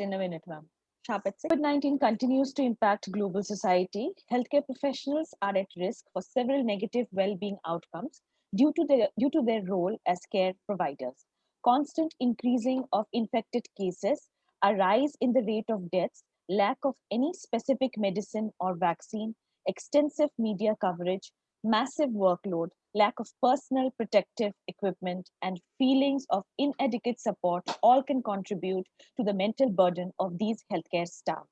in a minute, ma'am. Sharp at 6. COVID-19 continues to impact global society. Healthcare professionals are at risk for several negative well-being outcomes due to their role as care providers. Constant increasing of infected cases, a rise in the rate of deaths, lack of any specific medicine or vaccine, extensive media coverage, massive workload, lack of personal protective equipment, and feelings of inadequate support all can contribute to the mental burden of these healthcare staff.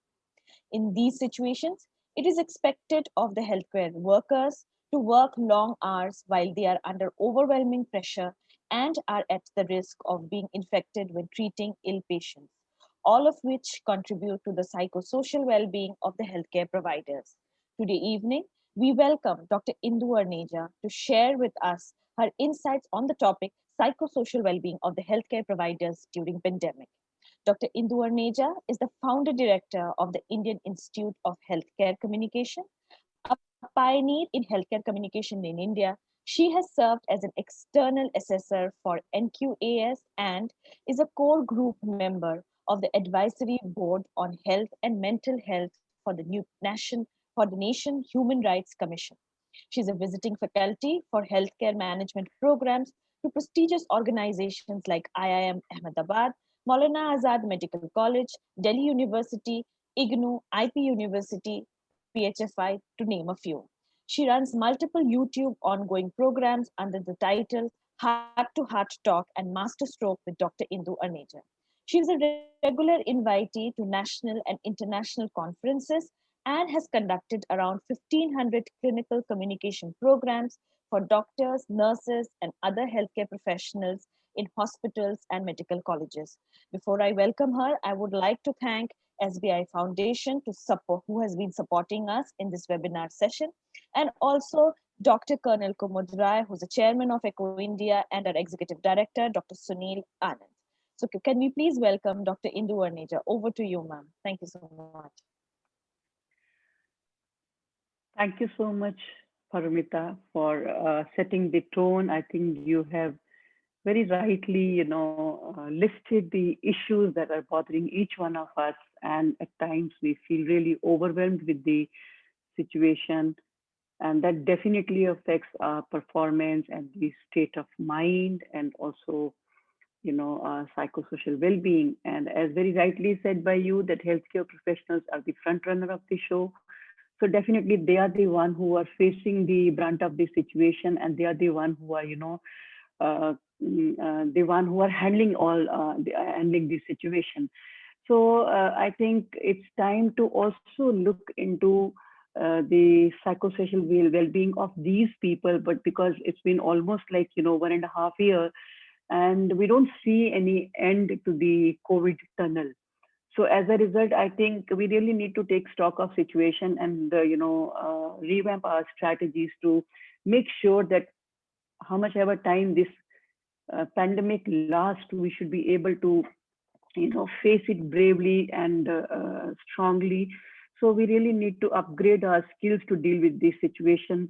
In these situations, it is expected of the healthcare workers to work long hours while they are under overwhelming pressure and are at the risk of being infected when treating ill patients, all of which contribute to the psychosocial well being of the healthcare providers. Today evening, we welcome Dr. Indu Arneja to share with us her insights on the topic psychosocial well being of the healthcare providers during pandemic. Dr. Indu Arneja is the founder director of the Indian Institute of Healthcare Communication, a pioneer in healthcare communication in India. She has served as an external assessor for NQAS and is a core group member of the advisory board on health and mental health for the Nation Human Rights Commission. She is a visiting faculty for healthcare management programs to prestigious organizations like IIM Ahmedabad, Maulana Azad Medical College, Delhi University, IGNU, IP University, PHFI, to name a few. She runs multiple YouTube ongoing programs under the title Heart to Heart Talk and Masterstroke with Dr. Indu Arneja. She is a regular invitee to national and international conferences and has conducted around 1,500 clinical communication programs for doctors, nurses, and other healthcare professionals in hospitals and medical colleges. Before I welcome her, I would like to thank SBI Foundation who has been supporting us in this webinar session, and also Dr. Colonel Kumud Rai, who's the chairman of ECO India, and our executive director, Dr. Sunil Anand. So can we please welcome Dr. Indu Arneja? Over to you, ma'am. Thank you so much. Thank you so much, Paramita, for setting the tone. I think you have very rightly, listed the issues that are bothering each one of us. And at times we feel really overwhelmed with the situation. And that definitely affects our performance and the state of mind and also, psychosocial well-being. And as very rightly said by you, that healthcare professionals are the front runner of the show. So definitely they are the one who are facing the brunt of the situation, and they are the one who are, uh, the one who are handling the situation. So I think it's time to also look into the psychosocial well-being of these people, but because it's been almost like 1.5 years, and we don't see any end to the COVID tunnel. So as a result, I think we really need to take stock of situation and revamp our strategies to make sure that how much ever time this pandemic lasts, we should be able to face it bravely and strongly. So we really need to upgrade our skills to deal with this situation.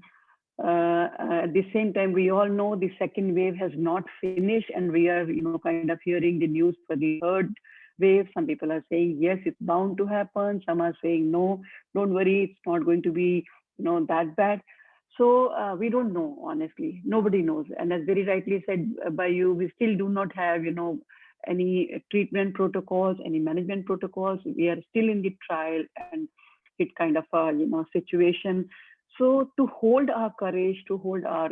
At the same time, we all know the second wave has not finished, and we are kind of hearing the news for the third wave. Some people are saying yes, it's bound to happen. Some are saying no, don't worry, it's not going to be that bad. So we don't know, honestly. Nobody knows. And as very rightly said by you, we still do not have any treatment protocols, any management protocols. We are still in the trial and it kind of a situation. So to hold our courage, to hold our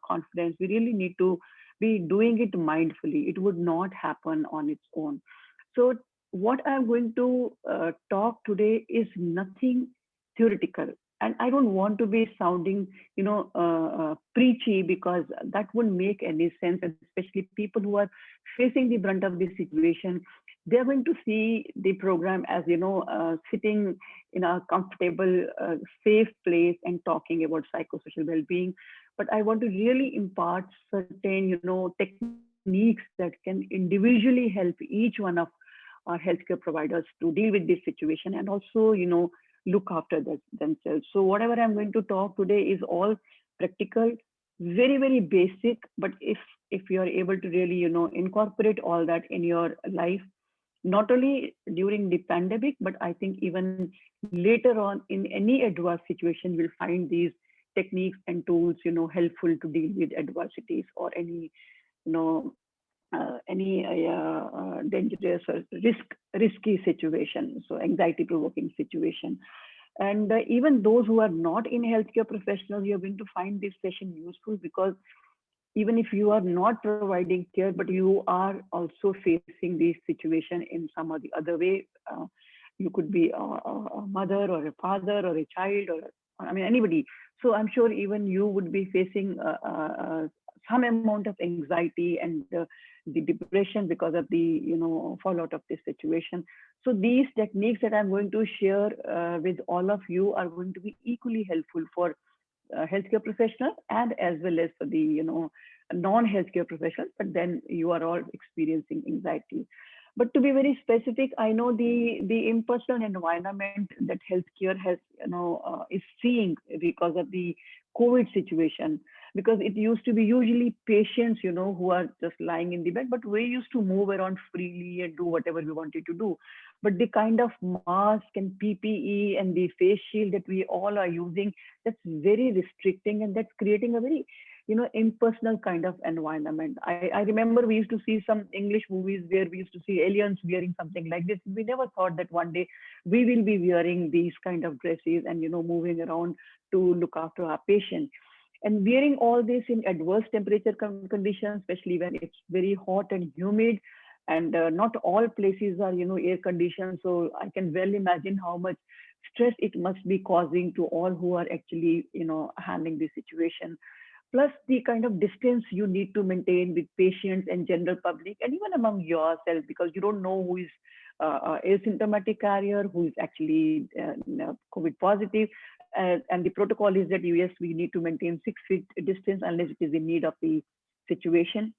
confidence, we really need to be doing it mindfully. It would not happen on its own. So what I'm going to talk today is nothing theoretical. And I don't want to be sounding, preachy, because that wouldn't make any sense. And especially people who are facing the brunt of this situation, they're going to see the program as, sitting in a comfortable, safe place and talking about psychosocial well-being. But I want to really impart certain, techniques that can individually help each one of our healthcare providers to deal with this situation and also, look after themselves. So whatever I'm going to talk today is all practical, very, very basic. But if you are able to really, incorporate all that in your life, not only during the pandemic, but I think even later on in any adverse situation, we'll find these techniques and tools, helpful to deal with adversities or any, you know, any dangerous or risky situation, so anxiety provoking situation. And even those who are not in healthcare professionals, you're going to find this session useful, because even if you are not providing care, but you are also facing this situation in some or the other way. You could be a mother or a father or a child, or I mean anybody. So I'm sure even you would be facing some amount of anxiety and the depression because of the fallout of this situation. So these techniques that I'm going to share with all of you are going to be equally helpful for healthcare professionals and as well as for the non-healthcare professionals, but then you are all experiencing anxiety. But to be very specific, I know the impersonal environment that healthcare has is seeing because of the COVID situation, because it used to be usually patients who are just lying in the bed, but we used to move around freely and do whatever we wanted to do. But the kind of mask and PPE and the face shield that we all are using, that's very restricting, and that's creating a very impersonal kind of environment. I remember we used to see some English movies where we used to see aliens wearing something like this. We never thought that one day we will be wearing these kind of dresses and moving around to look after our patients. And wearing all this in adverse temperature conditions, especially when it's very hot and humid, and not all places are air conditioned. So I can well imagine how much stress it must be causing to all who are actually handling this situation. Plus the kind of distance you need to maintain with patients and general public, and even among yourself, because you don't know who is asymptomatic carrier, who is actually COVID positive. And the protocol is that yes, we need to maintain 6 feet distance unless it is in need of the situation.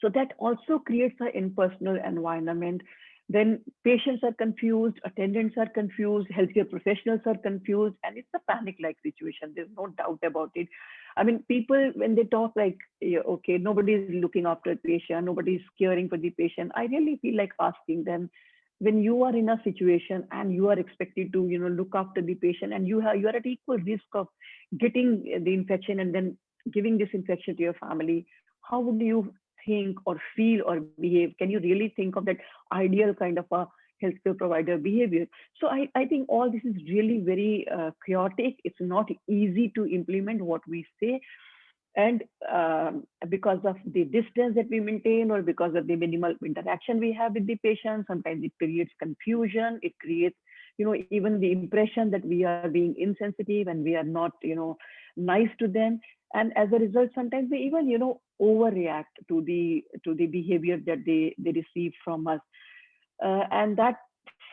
So that also creates an impersonal environment. Then patients are confused, attendants are confused, healthcare professionals are confused, and it's a panic-like situation. There's no doubt about it. I mean, people, when they talk like, yeah, okay, nobody is looking after the patient, nobody is caring for the patient, I really feel like asking them, when you are in a situation and you are expected to, look after the patient, and you are at equal risk of getting the infection and then giving this infection to your family, how would you think or feel or behave? Can you really think of that ideal kind of a healthcare provider behavior? So I think all this is really very chaotic. It's not easy to implement what we say. And because of the distance that we maintain, or because of the minimal interaction we have with the patient, sometimes it creates confusion. It creates, even the impression that we are being insensitive and we are not, nice to them. And as a result, sometimes they even, overreact to the behavior that they receive from us, and that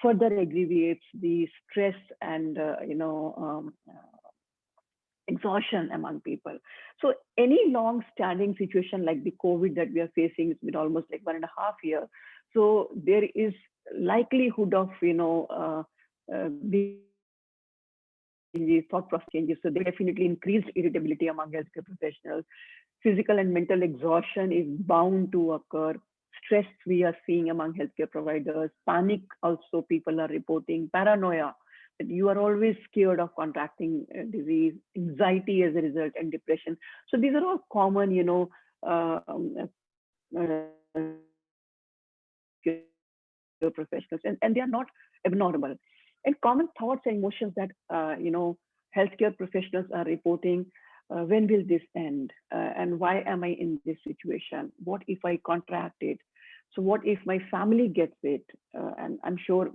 further aggravates the stress and exhaustion among people. So any long-standing situation like the COVID that we are facing, it's been almost like 1.5 years. So there is likelihood of changes, thought process changes. So they definitely increased irritability among healthcare professionals. Physical and mental exhaustion is bound to occur. Stress we are seeing among healthcare providers. Panic also people are reporting. Paranoia, that you are always scared of contracting disease. Anxiety as a result, and depression. So these are all common, professionals, and they are not abnormal. And common thoughts and emotions that healthcare professionals are reporting: when will this end? And why am I in this situation? What if I contract it? So what if my family gets it? And I'm sure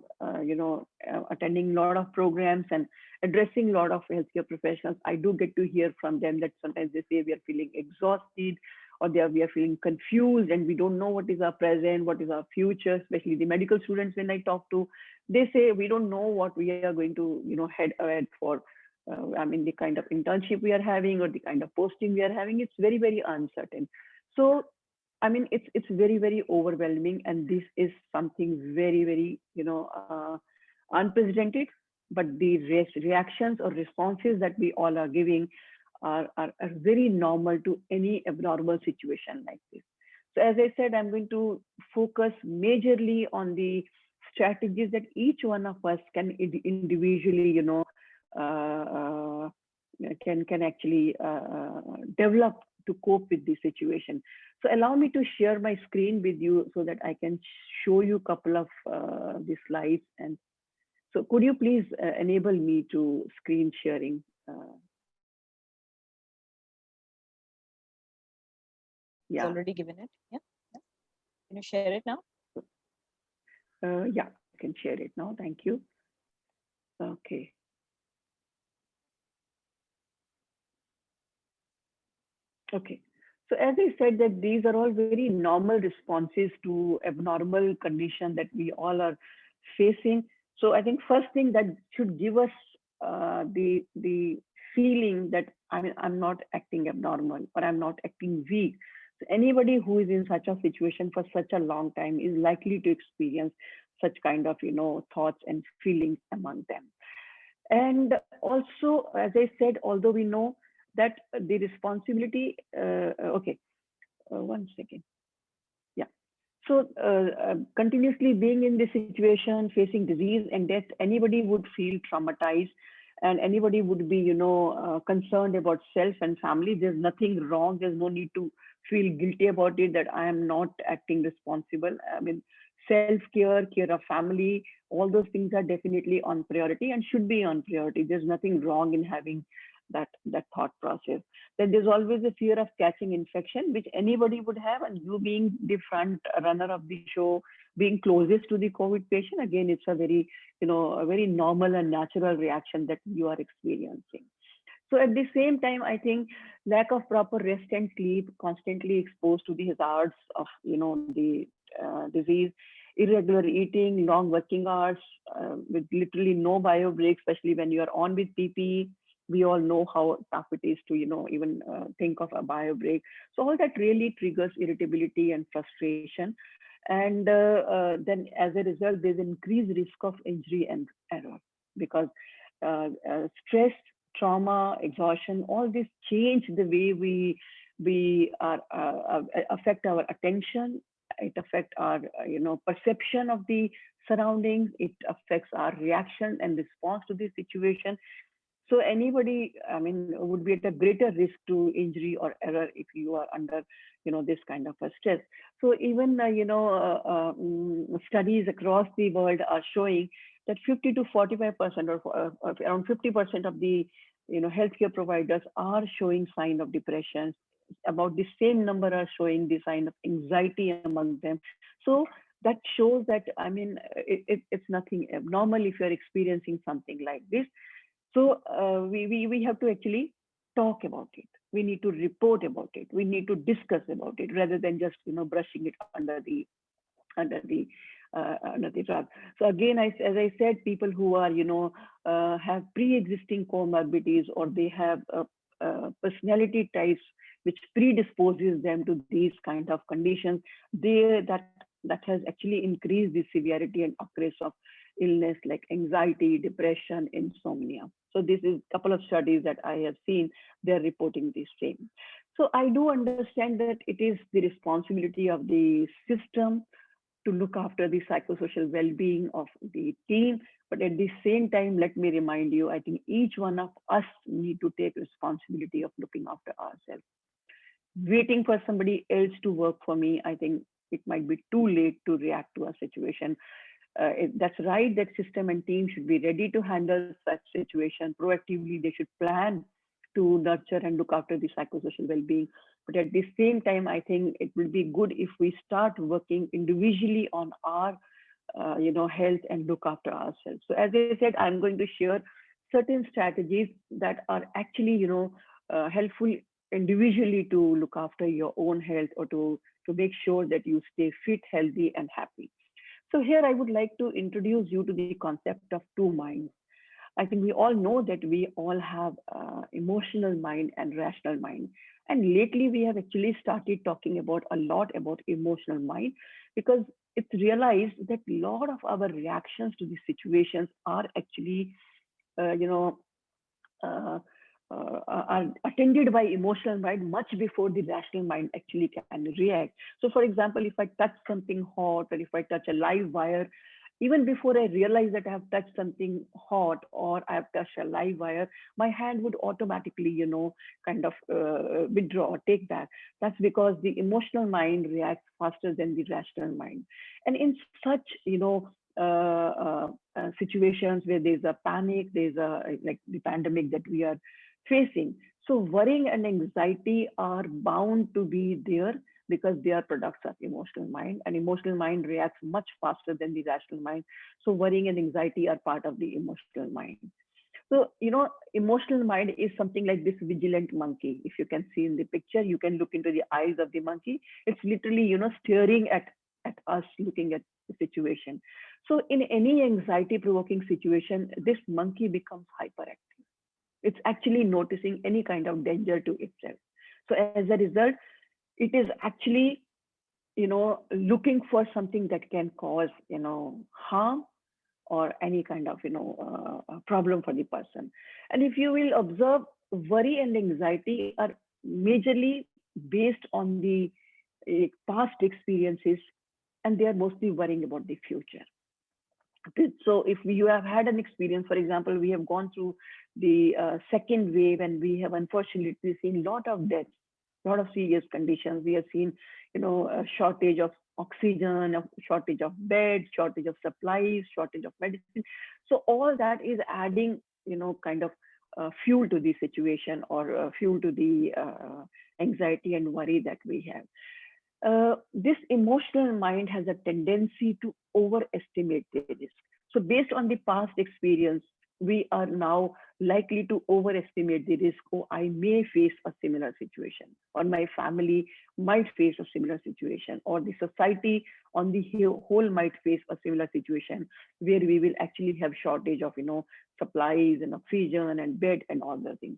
attending a lot of programs and addressing a lot of healthcare professionals, I do get to hear from them that sometimes they say we are feeling exhausted, or we are feeling confused, and we don't know what is our present, what is our future. Especially the medical students, when I talk to, they say we don't know what we are going to head ahead for. I mean, the kind of internship we are having or the kind of posting we are having, it's very, very uncertain. So I mean, it's very, very overwhelming, and this is something very, very unprecedented. But the reactions or responses that we all are giving are very normal to any abnormal situation like this. So as I said, I'm going to focus majorly on the strategies that each one of us can individually, uh, can actually develop to cope with the situation. So allow me to share my screen with you so that I can show you a couple of the slides. And so could you please enable me to screen sharing? It's Yeah, already given it. Yeah. Yeah. Can you share it now? yeah, I can share it now. Thank you. Okay. Okay. So as I said that these are all very normal responses to abnormal condition that we all are facing. So I think first thing that should give us the feeling that I'm not acting abnormal or I'm not acting weak. So anybody who is in such a situation for such a long time is likely to experience such kind of thoughts and feelings among them. And also, as I said, although we know that the responsibility, okay, one second. Yeah. So continuously being in this situation, facing disease and death, anybody would feel traumatized and anybody would be, concerned about self and family. There's nothing wrong. There's no need to feel guilty about it that I am not acting responsible. I mean, self-care, care of family, all those things are definitely on priority and should be on priority. There's nothing wrong in having that thought process. Then there's always a fear of catching infection, which anybody would have, and you being the front runner of the show, being closest to the COVID patient, again, it's a very, a very normal and natural reaction that you are experiencing. So at the same time, I think lack of proper rest and sleep, constantly exposed to the hazards of, the disease, irregular eating, long working hours, with literally no bio break, especially when you are on with PPE. We all know how tough it is to, even think of a bio break. So all that really triggers irritability and frustration. And then as a result, there's increased risk of injury and error because stress, trauma, exhaustion, all this change the way we are affect our attention. It affects our perception of the surroundings. It affects our reaction and response to the situation. So anybody, I mean, would be at a greater risk to injury or error if you are under, this kind of a stress. So even, studies across the world are showing that 50 to 45% or around 50% of the, healthcare providers are showing sign of depression. About the same number are showing the sign of anxiety among them. So that shows that, I mean, it's nothing abnormal if you're experiencing something like this. So we have to actually talk about it. We need to report about it. We need to discuss about it rather than just brushing it under the rug. So again, as I said, people who are have pre-existing comorbidities or they have personality types which predisposes them to these kind of conditions, that has actually increased the severity and occurrence of illness like anxiety, depression, insomnia. So this is a couple of studies that I have seen. They're reporting the same. So I do understand that it is the responsibility of the system to look after the psychosocial well-being of the team. But at the same time, let me remind you, I think each one of us need to take responsibility of looking after ourselves. Waiting for somebody else to work for me, I think it might be too late to react to a situation. That's right that system and team should be ready to handle such situation proactively. They should plan to nurture and look after the psychosocial well-being. But at the same time, I think it will be good if we start working individually on our health and look after ourselves. So as I said, I'm going to share certain strategies that are actually helpful individually to look after your own health or to make sure that you stay fit, healthy, and happy. So here I would like to introduce you to the concept of two minds. I think we all know that we all have emotional mind and rational mind. And lately we have actually started talking about a lot about emotional mind because it's realized that a lot of our reactions to these situations are actually, uh, you know, uh, are attended by emotional mind much before the rational mind actually can react. So for example, if I touch something hot, or if I touch a live wire, even before I realize that I have touched something hot or I have touched a live wire, my hand would automatically, kind of withdraw or take back. That's because the emotional mind reacts faster than the rational mind. And in such, situations where there's a panic, there's a like the pandemic that we are facing. So worrying and anxiety are bound to be there because they are products of emotional mind, and emotional mind reacts much faster than the rational mind. So worrying and anxiety are part of the emotional mind. So emotional mind is something like this vigilant monkey. If you can see in the picture, you can look into the eyes of the monkey. It's literally staring at us, looking at the situation. So in any anxiety provoking situation, this monkey becomes hyperactive. It's actually noticing any kind of danger to itself. So as a result, it is actually looking for something that can cause harm or any kind of problem for the person. And if you will observe, worry and anxiety are majorly based on the past experiences, and they are mostly worrying about the future. So if you have had an experience, for example, we have gone through the second wave, and we have unfortunately seen a lot of deaths, a lot of serious conditions. We have seen, a shortage of oxygen, a shortage of beds, shortage of supplies, shortage of medicine. So all that is adding, kind of fuel to the situation, or fuel to the anxiety and worry that we have. This emotional mind has a tendency to overestimate the risk. So, based on the past experience, we are now likely to overestimate the risk. Oh, I may face a similar situation, or my family might face a similar situation, or the society on the whole might face a similar situation where we will actually have shortage of, supplies and oxygen and bed and all the things.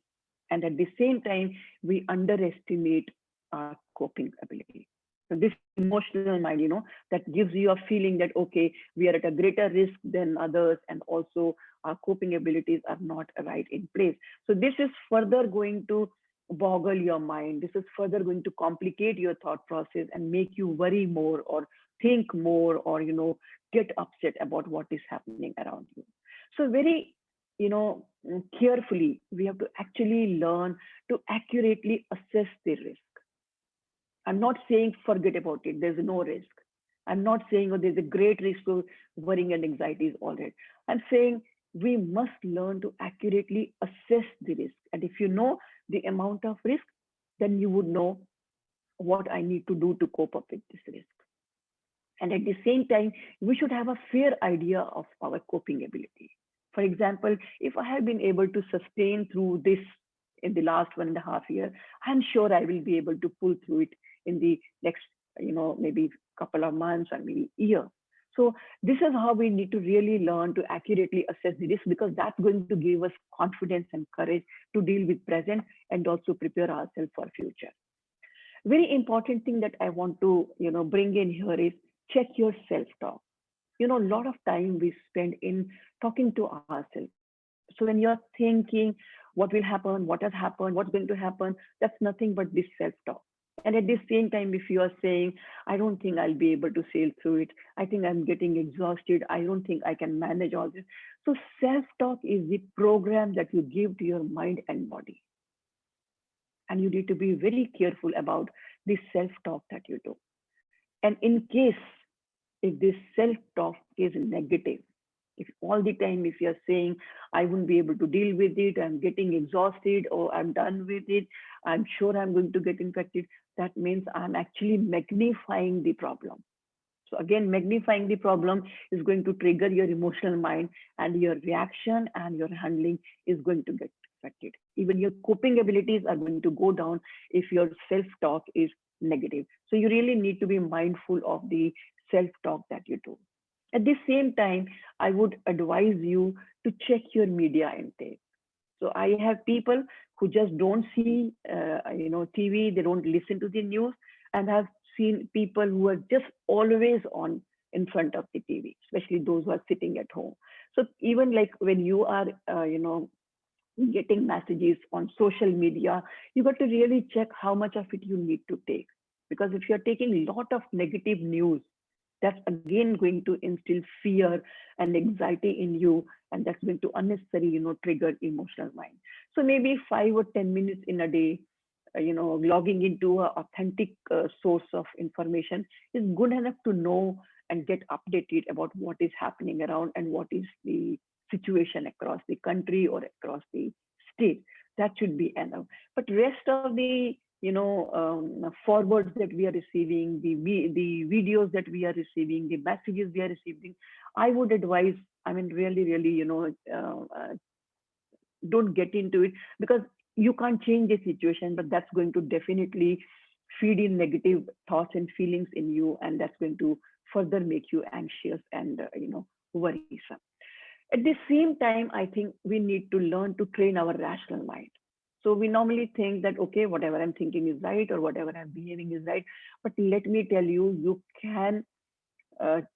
And at the same time, we underestimate our coping ability. So this emotional mind, that gives you a feeling that, okay, we are at a greater risk than others, and also our coping abilities are not right in place. So this is further going to boggle your mind. This is further going to complicate your thought process and make you worry more, or think more, or, get upset about what is happening around you. So very, carefully, we have to actually learn to accurately assess the risk. I'm not saying forget about it, there's no risk. I'm not saying, oh, there's a great risk of worrying and anxiety is all right. I'm saying we must learn to accurately assess the risk. And if you know the amount of risk, then you would know what I need to do to cope up with this risk. And at the same time, we should have a fair idea of our coping ability. For example, if I have been able to sustain through this in the last 1.5 years, I'm sure I will be able to pull through it in the next, maybe couple of months or maybe year. So this is how we need to really learn to accurately assess the risk, because that's going to give us confidence and courage to deal with present and also prepare ourselves for future. Very important thing that I want to, bring in here is check your self-talk. A lot of time we spend in talking to ourselves. So when you're thinking what will happen, what has happened, what's going to happen, that's nothing but this self-talk. And at the same time, if you are saying, I don't think I'll be able to sail through it, I think I'm getting exhausted, I don't think I can manage all this. So self-talk is the program that you give to your mind and body. And you need to be very careful about this self-talk that you do. And in case if this self-talk is negative, if all the time if you're saying I won't be able to deal with it, I'm getting exhausted, or I'm done with it, I'm sure I'm going to get infected, that means I'm actually magnifying the problem. So again, magnifying the problem is going to trigger your emotional mind, and your reaction and your handling is going to get affected. Even your coping abilities are going to go down if your self-talk is negative. So you really need to be mindful of the self-talk that you do. At the same time, I would advise you to check your media intake. So I have people who just don't see, TV. They don't listen to the news, and I've seen people who are just always on in front of the TV, especially those who are sitting at home. So even like when you are, getting messages on social media, you got to really check how much of it you need to take. Because if you're taking a lot of negative news, that's again going to instill fear and anxiety in you, and that's going to unnecessarily, trigger emotional mind. So maybe 5 or 10 minutes in a day, logging into an authentic source of information is good enough to know and get updated about what is happening around and what is the situation across the country or across the state. That should be enough. But rest of the forwards that we are receiving, the videos that we are receiving, the messages we are receiving, I would advise, I mean, really, don't get into it, because you can't change the situation, but that's going to definitely feed in negative thoughts and feelings in you, and that's going to further make you anxious and worrisome. At the same time, I think we need to learn to train our rational mind. So we normally think that, okay, whatever I'm thinking is right, or whatever I'm behaving is right. But let me tell you, you can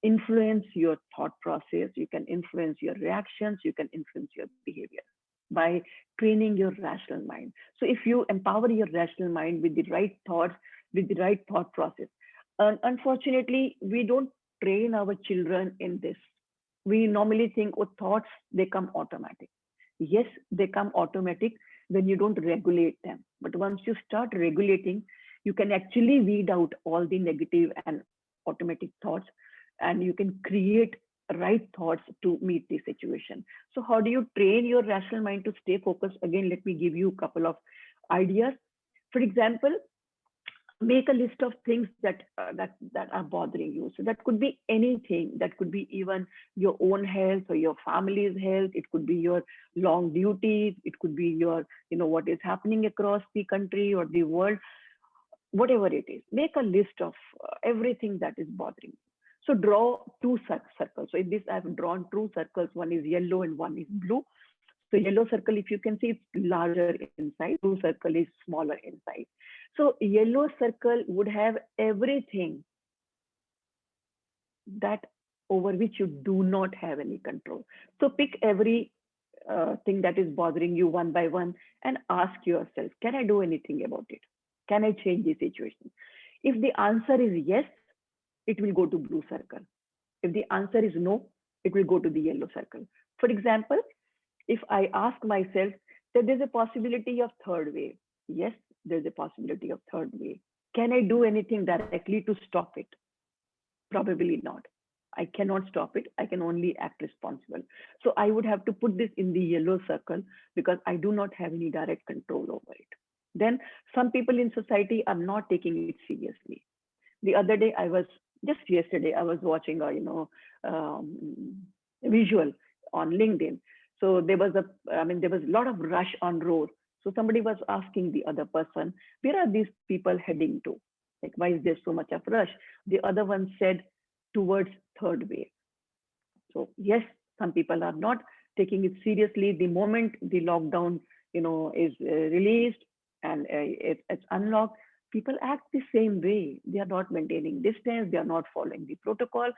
influence your thought process, you can influence your reactions, you can influence your behavior by training your rational mind. So if you empower your rational mind with the right thoughts, with the right thought process, unfortunately, we don't train our children in this. We normally think, oh, thoughts, they come automatic. Yes, they come automatic when you don't regulate them. But once you start regulating, you can actually weed out all the negative and automatic thoughts, and you can create right thoughts to meet the situation. So how do you train your rational mind to stay focused? Again, let me give you a couple of ideas. For example, make a list of things that are bothering you. So that could be anything. That could be even your own health or your family's health. It could be your long duties. It could be your, what is happening across the country or the world. Whatever it is, make a list of everything that is bothering you. So draw two circles. So in this, I've drawn two circles. One is yellow and one is blue. So yellow circle, if you can see, it's larger inside. Blue circle is smaller inside. So yellow circle would have everything that over which you do not have any control. So pick every thing that is bothering you one by one and ask yourself, can I do anything about it? Can I change the situation? If the answer is yes, it will go to blue circle. If the answer is no, it will go to the yellow circle. For example, if I ask myself that there's a possibility of third wave, yes, there's a possibility of third wave. Can I do anything directly to stop it? Probably not. I cannot stop it. I can only act responsible. So I would have to put this in the yellow circle because I do not have any direct control over it. Then some people in society are not taking it seriously. The other day, just yesterday, I was watching visual on LinkedIn. So there was a lot of rush on road. So somebody was asking the other person, where are these people heading to? Like, why is there so much of rush? The other one said, towards third wave. So yes, some people are not taking it seriously. The moment the lockdown, is released and it's unlocked, people act the same way. They are not maintaining distance. They are not following the protocol.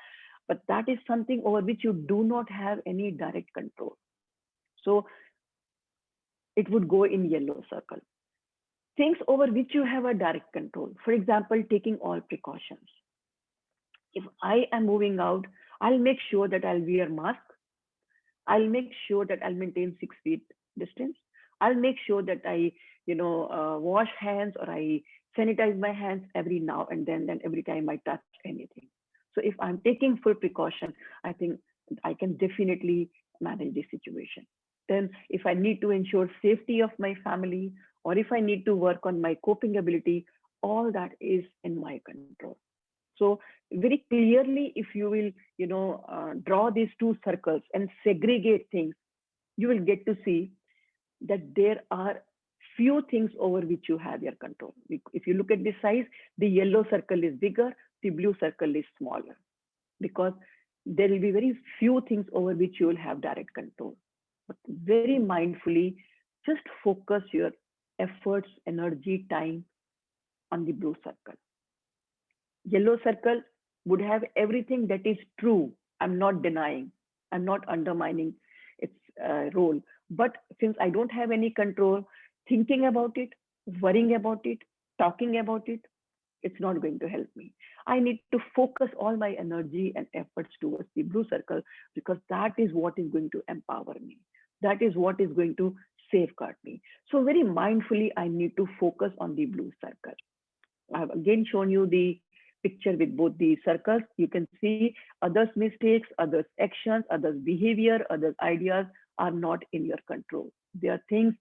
But that is something over which you do not have any direct control. So it would go in yellow circle. Things over which you have a direct control. For example, taking all precautions. If I am moving out, I'll make sure that I'll wear mask. I'll make sure that I'll maintain 6 feet distance. I'll make sure that I, wash hands or I sanitize my hands every now and then every time I touch anything. So if I'm taking full precaution, I think I can definitely manage the situation. Then if I need to ensure safety of my family, or if I need to work on my coping ability, all that is in my control. So very clearly, if you will, draw these two circles and segregate things, you will get to see that there are few things over which you have your control. If you look at the size, the yellow circle is bigger, the blue circle is smaller, because there will be very few things over which you will have direct control. But very mindfully, just focus your efforts, energy, time on the blue circle. Yellow circle would have everything that is true. I'm not denying, I'm not undermining its role, But since I don't have any control, thinking about it, worrying about it, talking about it, it's not going to help me. I need to focus all my energy and efforts towards the blue circle, because that is what is going to empower me. That is what is going to safeguard me. So very mindfully, I need to focus on the blue circle. I've again shown you the picture with both the circles. You can see others' mistakes, others' actions, others' behavior, others' ideas are not in your control. They are things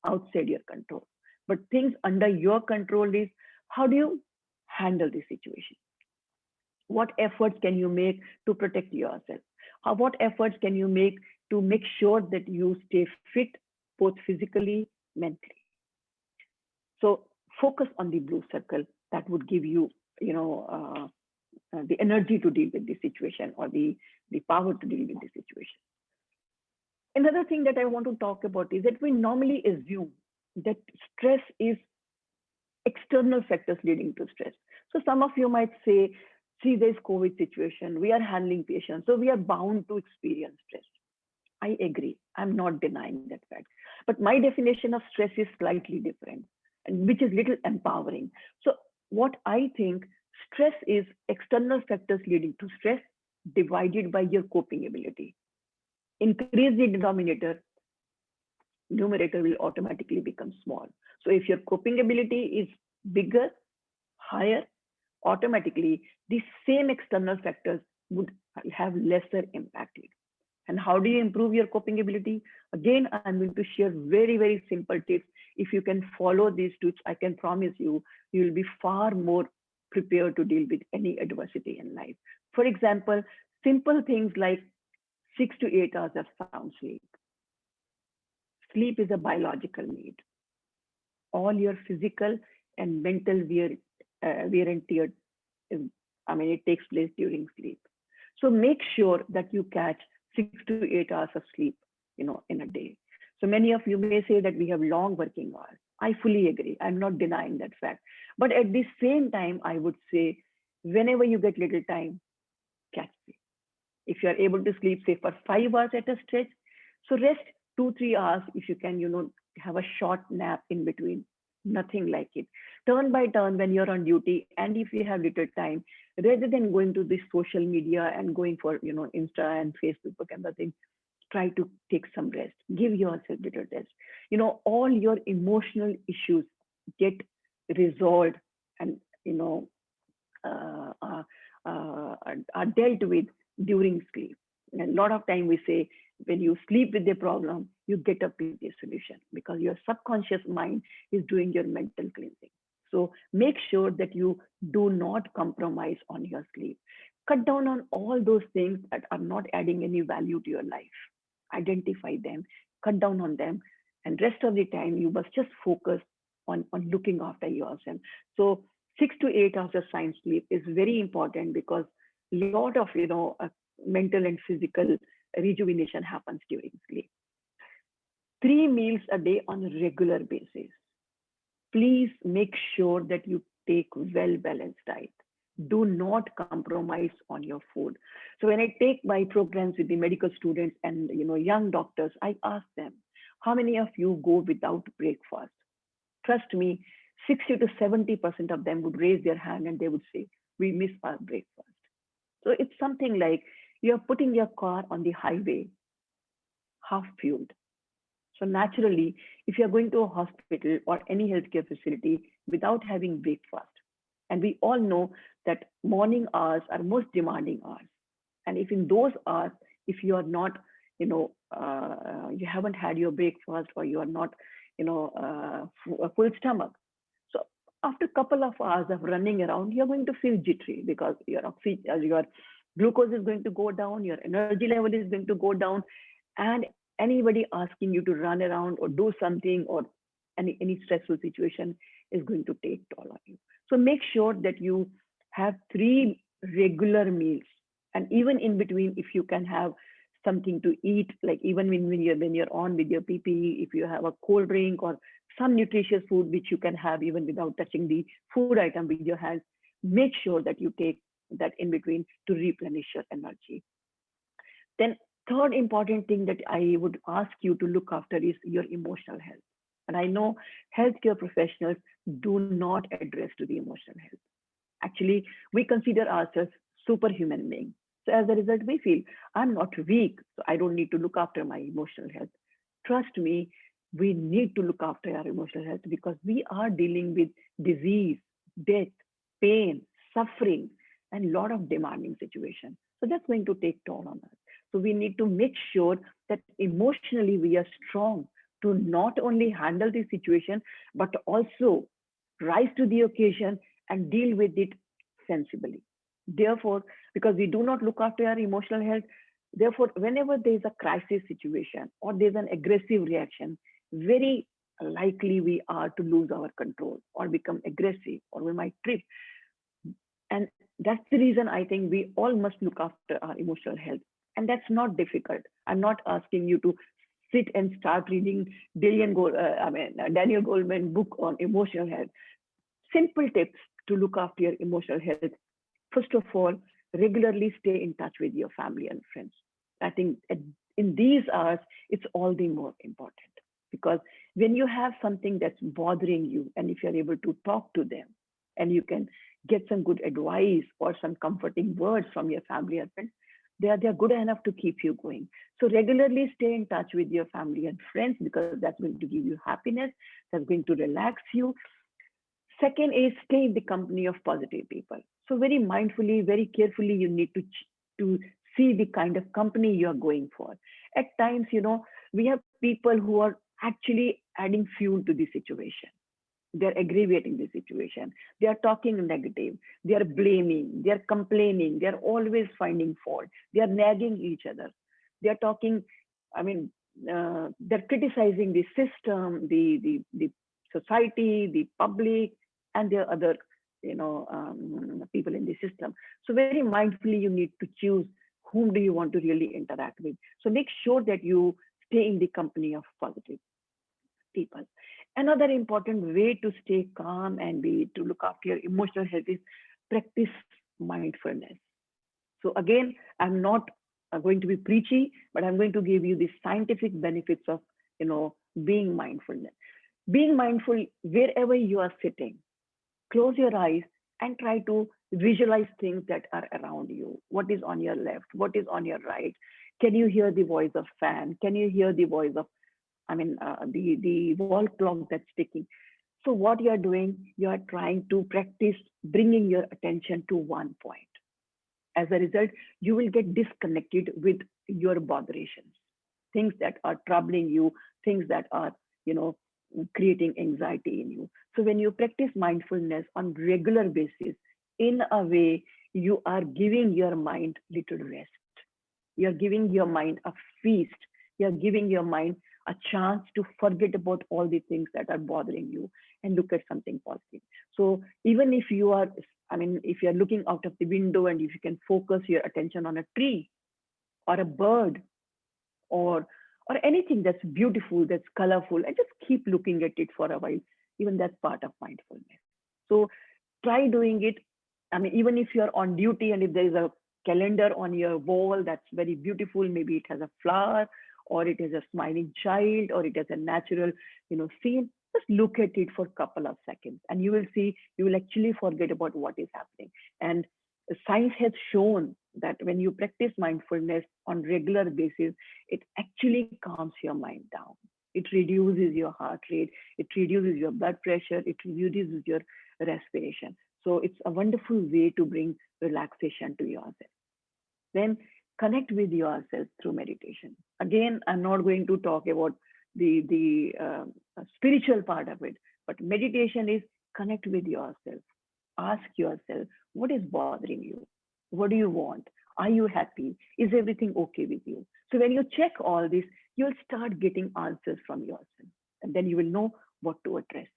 outside your control. But things under your control is, how do you handle the situation? What efforts can you make to protect yourself? What efforts can you make to make sure that you stay fit, both physically, mentally? So focus on the blue circle. That would give you, the energy to deal with the situation, or the power to deal with the situation. Another thing that I want to talk about is that we normally assume that stress is external factors leading to stress. So some of you might say, see, there's COVID situation, we are handling patients, so we are bound to experience stress. I agree. I'm not denying that fact. But my definition of stress is slightly different, and which is little empowering. So what I think, stress is external factors leading to stress divided by your coping ability. Increase the denominator, numerator will automatically become small. So if your coping ability is bigger, higher, automatically the same external factors would have lesser impact. And how do you improve your coping ability? Again, I'm going to share very, very simple tips. If you can follow these tips, I can promise you, you will be far more prepared to deal with any adversity in life. For example, simple things like 6 to 8 hours of sound sleep. Sleep is a biological need. All your physical and mental wear and tear, it takes place during sleep. So make sure that you catch 6 to 8 hours of sleep, in a day. So many of you may say that we have long working hours. I fully agree. I'm not denying that fact. But at the same time, I would say, whenever you get little time, catch sleep. If you are able to sleep, say, for 5 hours at a stretch, so rest 2, 3 hours. If you can, have a short nap in between. Nothing like it. Turn by turn when you're on duty, and if you have little time, rather than going to this social media and going for, Insta and Facebook and other things, try to take some rest. Give yourself little rest. All your emotional issues get resolved, and uh, uh, are dealt with during sleep. And a lot of time we say, when you sleep with the problem, you get up with the solution, because your subconscious mind is doing your mental cleansing. So make sure that you do not compromise on your sleep. Cut down on all those things that are not adding any value to your life. Identify them, cut down on them, and rest of the time you must just focus on looking after yourself. So 6 to 8 hours of sound sleep is very important, because a lot of mental and physical rejuvenation happens during sleep. 3 meals a day on a regular basis. Please make sure that you take well balanced diet. Do not compromise on your food. So when I take my programs with the medical students and young doctors, I ask them, how many of you go without breakfast? Trust me, 60 to 70% of them would raise their hand and they would say, we miss our breakfast. So it's something like you're putting your car on the highway, half fueled. So naturally, if you're going to a hospital or any healthcare facility without having breakfast, and we all know that morning hours are most demanding hours. And if in those hours, if you are not, you haven't had your breakfast, or you are not, a full stomach. So after a couple of hours of running around, you're going to feel jittery, because your glucose is going to go down, your energy level is going to go down, and anybody asking you to run around or do something, or any stressful situation is going to take toll on you. So make sure that you have 3 regular meals, and even in between, if you can have something to eat, like even when you're on with your PPE, if you have a cold drink or some nutritious food which you can have even without touching the food item with your hands, make sure that you take that in between to replenish your energy. Then Third important thing that I would ask you to look after is your emotional health. And I know healthcare professionals do not address to the emotional health. Actually, we consider ourselves superhuman beings. So as a result, we feel I'm not weak, so I don't need to look after my emotional health. Trust me, we need to look after our emotional health because we are dealing with disease, death, pain, suffering, and a lot of demanding situations. So that's going to take toll on us. So we need to make sure that emotionally we are strong to not only handle the situation, but also rise to the occasion and deal with it sensibly. Therefore, because we do not look after our emotional health, therefore, whenever there is a crisis situation or there's an aggressive reaction, very likely we are to lose our control or become aggressive or we might trip. And that's the reason I think we all must look after our emotional health. And that's not difficult. I'm not asking you to sit and start reading Daniel Goleman book on emotional health. Simple tips to look after your emotional health. First of all, regularly stay in touch with your family and friends. I think in these hours, it's all the more important because when you have something that's bothering you, and if you're able to talk to them and you can get some good advice or some comforting words from your family and friends, they are good enough to keep you going. So regularly stay in touch with your family and friends because that's going to give you happiness, that's going to relax you. Second is stay in the company of positive people. So very mindfully, very carefully, you need to see the kind of company you are going for. At times, we have people who are actually adding fuel to the situation. They're aggravating the situation. They are talking negative. They are blaming. They are complaining. They are always finding fault. They are nagging each other. They are talking. I mean, they're criticizing the system, the society, the public, and the other, people in the system. So very mindfully, you need to choose whom do you want to really interact with. So make sure that you stay in the company of positive people. Another important way to stay calm and be to look after your emotional health is practice mindfulness. So again, I'm not going to be preachy, but I'm going to give you the scientific benefits of being mindfulness. Being mindful wherever you are sitting, close your eyes and try to visualize things that are around you. What is on your left? What is on your right? Can you hear the voice of fan? Can you hear the voice of the wall clock that's ticking. So what you are doing, you are trying to practice bringing your attention to one point. As a result, you will get disconnected with your botherations, things that are troubling you, things that are, you know, creating anxiety in you. So when you practice mindfulness on regular basis, in a way, you are giving your mind little rest. You're giving your mind a feast. You're giving your mind a chance to forget about all the things that are bothering you and look at something positive. So even if you are, if you're looking out of the window and if you can focus your attention on a tree or a bird or anything that's beautiful, that's colorful, and just keep looking at it for a while, even that's part of mindfulness. So try doing it. Even if you're on duty and if there is a calendar on your wall that's very beautiful, maybe it has a flower or it has a smiling child or it has a natural, scene, just look at it for a couple of seconds and you will see, you will actually forget about what is happening. And science has shown that when you practice mindfulness on regular basis, it actually calms your mind down. It reduces your heart rate, it reduces your blood pressure, it reduces your respiration. So it's a wonderful way to bring relaxation to yourself. Then connect with yourself through meditation. Again, I'm not going to talk about the spiritual part of it, but meditation is connect with yourself. Ask yourself, what is bothering you? What do you want? Are you happy? Is everything okay with you? So when you check all this, you'll start getting answers from yourself, and then you will know what to address.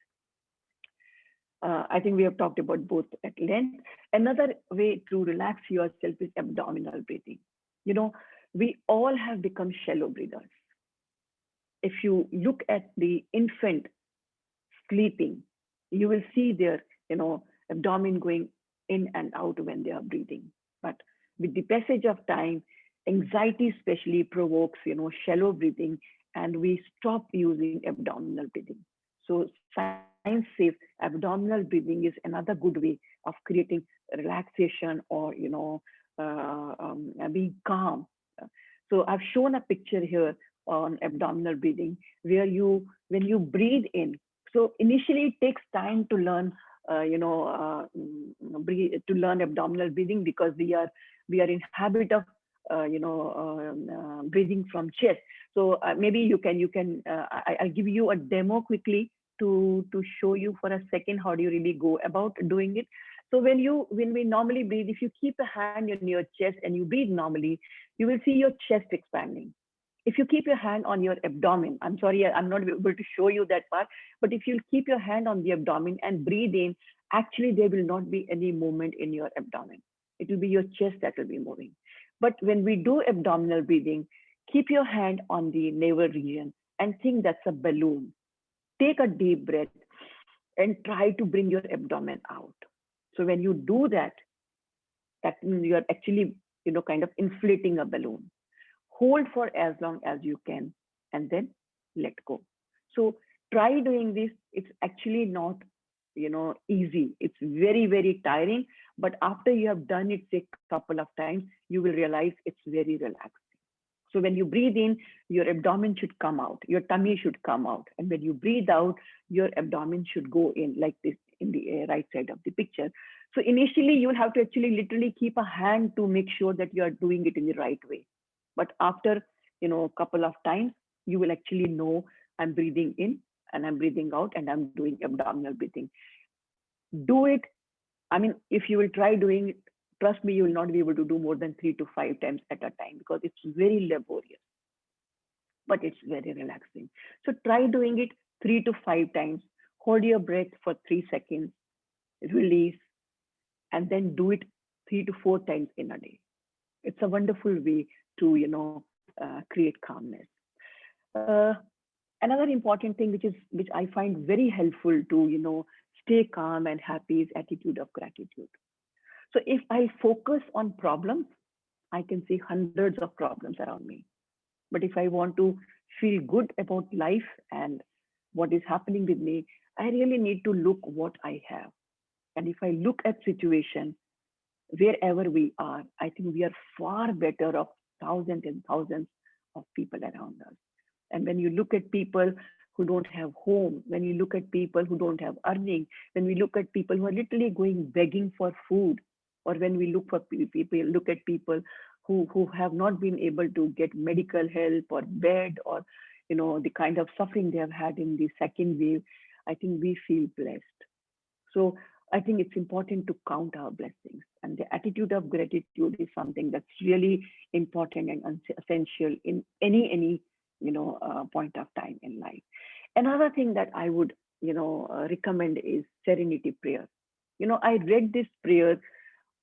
I think we have talked about both at length. Another way to relax yourself is abdominal breathing. You know, we all have become shallow breathers. If you look at the infant sleeping, you will see their, abdomen going in and out when they are breathing. But with the passage of time, Anxiety especially provokes, shallow breathing, and we stop using abdominal breathing. So science says abdominal breathing is another good way of creating relaxation or, being calm. So I've shown a picture here on abdominal breathing where when you breathe in, so initially it takes time to learn, to learn abdominal breathing because we are in habit of, breathing from chest. So maybe you can I'll give you a demo quickly to show you for a second how do you really go about doing it. So when we normally breathe, if you keep a hand on your chest and you breathe normally, you will see your chest expanding. If you keep your hand on your abdomen, I'm sorry, I'm not able to show you that part, but if you keep your hand on the abdomen and breathe in, actually there will not be any movement in your abdomen. It will be your chest that will be moving. But when we do abdominal breathing, keep your hand on the navel region and think that's a balloon. Take a deep breath and try to bring your abdomen out. So when you do that, that means you are actually, kind of inflating a balloon. Hold for as long as you can and then let go. So try doing this. It's actually not, easy. It's very, very tiring. But after you have done it a couple of times, you will realize it's very relaxing. So when you breathe in, your abdomen should come out, your tummy should come out. And when you breathe out, your abdomen should go in like this in the right side of the picture. So initially, you'll have to actually literally keep a hand to make sure that you are doing it in the right way. But after, a couple of times, you will actually know I'm breathing in and I'm breathing out and I'm doing abdominal breathing. Do it. I mean, if you will try doing it, trust me, you will not be able to do more than 3 to 5 times at a time because it's very laborious, but it's very relaxing. So try doing it 3 to 5 times. Hold your breath for 3 seconds, release, and then do it 3 to 4 times in a day. It's a wonderful way to, create calmness. Uh, Another important thing which I find very helpful to, stay calm and happy is attitude of gratitude. So if I focus on problems, I can see hundreds of problems around me. But if I want to feel good about life and what is happening with me, I really need to look what I have. And if I look at situation wherever we are, I think we are far better off thousands and thousands of people around us. And when you look at people who don't have home, when you look at people who don't have earning, when we look at people who are literally going begging for food, or when we look for people, look at people who have not been able to get medical help or bed or the kind of suffering they have had in the second wave, I think we feel blessed. So I think it's important to count our blessings. And the attitude of gratitude is something that's really important and essential in any point of time in life. Another thing that I would recommend is serenity prayer. I read this prayer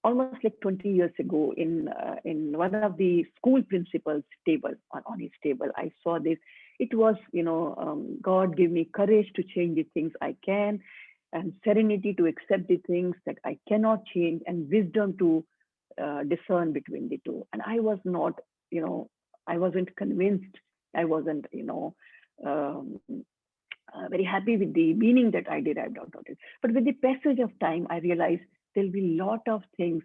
almost like 20 years ago in one of the school principals table on his table. I saw this. It was God give me courage to change the things I can, and serenity to accept the things that I cannot change, and wisdom to discern between the two. And I was not, I wasn't convinced. I wasn't, very happy with the meaning that I derived out of it. But with the passage of time, I realized there'll be a lot of things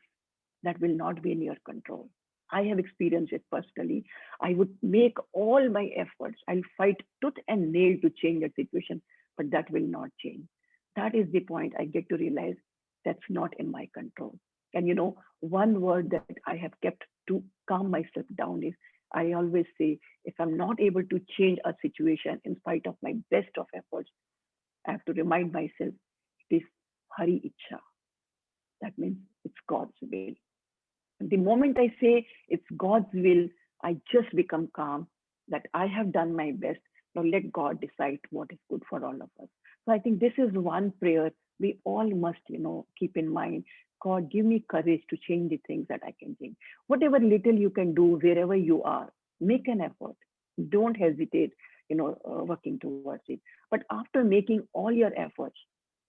that will not be in your control. I have experienced it personally. I would make all my efforts. I'll fight tooth and nail to change that situation, but that will not change. That is the point I get to realize that's not in my control. And one word that I have kept to calm myself down is I always say, if I'm not able to change a situation in spite of my best of efforts, I have to remind myself it is Hari Ichha. That means it's God's will. And the moment I say it's God's will, I just become calm that I have done my best. Now let God decide what is good for all of us. So I think this is one prayer we all must, keep in mind. God, give me courage to change the things that I can change. Whatever little you can do wherever you are, make an effort. Don't hesitate, working towards it. But after making all your efforts,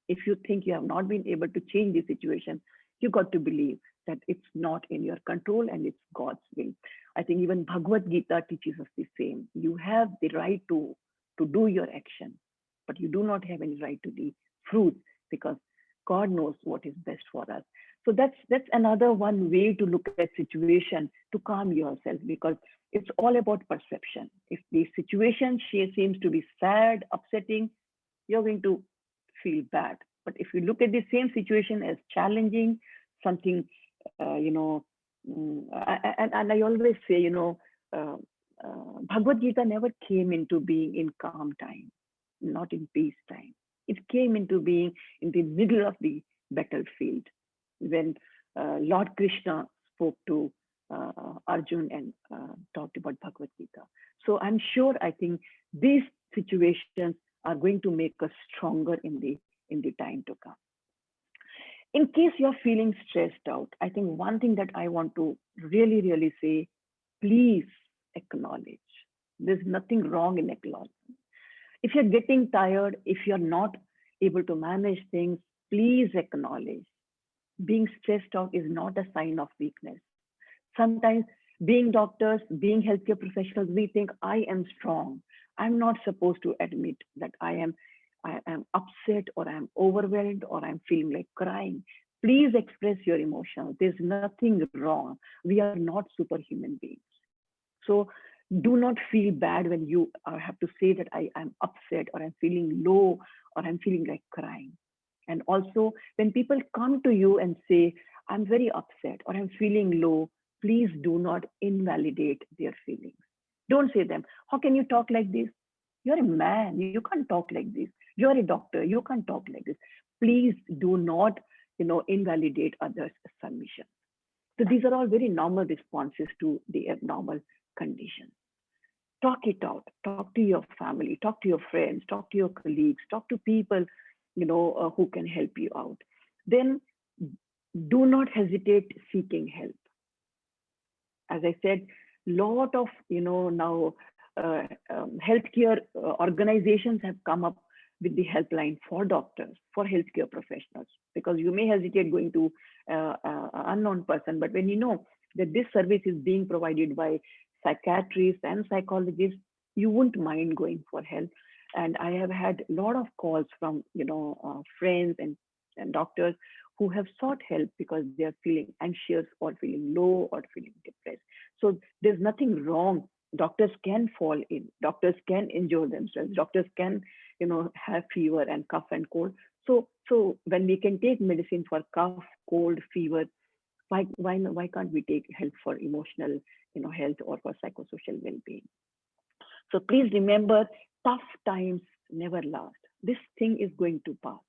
if you think you have not been able to change the situation, you got to believe that it's not in your control and it's God's will. I think even Bhagavad Gita teaches us the same. You have the right to do your action, but you do not have any right to the fruit, because God knows what is best for us. So that's another one way to look at situation to calm yourself, because it's all about perception. If the situation seems to be sad, upsetting, you're going to feel bad. But if you look at the same situation as challenging, something, and I always say, uh, Bhagavad Gita never came into being in calm time, not in peace time. It came into being in the middle of the battlefield when Lord Krishna spoke to Arjun and talked about Bhagavad Gita. So I'm sure, I think these situations are going to make us stronger in the time to come. In case you're feeling stressed out, I think one thing that I want to really, really say, please acknowledge. There's nothing wrong in acknowledging. If you're getting tired, if you're not able to manage things, please acknowledge. Being stressed out is not a sign of weakness. Sometimes, being doctors, being healthcare professionals, we think I am strong. I'm not supposed to admit that I am upset, or I'm overwhelmed, or I'm feeling like crying. Please express your emotions. There's nothing wrong. We are not superhuman beings. So do not feel bad when you have to say that I'm upset, or I'm feeling low, or I'm feeling like crying. And also, when people come to you and say, I'm very upset, or I'm feeling low, please do not invalidate their feelings. Don't say them, how can you talk like this? You're a man, you can't talk like this. You're a doctor, you can't talk like this. Please do not, invalidate others' submission. So these are all very normal responses to the abnormal condition. Talk it out. Talk to your family, talk to your friends, talk to your colleagues, talk to people, who can help you out. Then do not hesitate seeking help. As I said, lot of now healthcare organizations have come up with the helpline for doctors, for healthcare professionals, because you may hesitate going to an unknown person, but when you know that this service is being provided by psychiatrists and psychologists, you wouldn't mind going for help. And I have had a lot of calls from friends and doctors who have sought help because they are feeling anxious, or feeling low, or feeling depressed. So there's nothing wrong. Doctors can fall in. Doctors can injure themselves. Doctors can, have fever and cough and cold. So when we can take medicine for cough, cold, fever, why can't we take help for emotional, health, or for psychosocial well-being? So please remember, tough times never last. This thing is going to pass,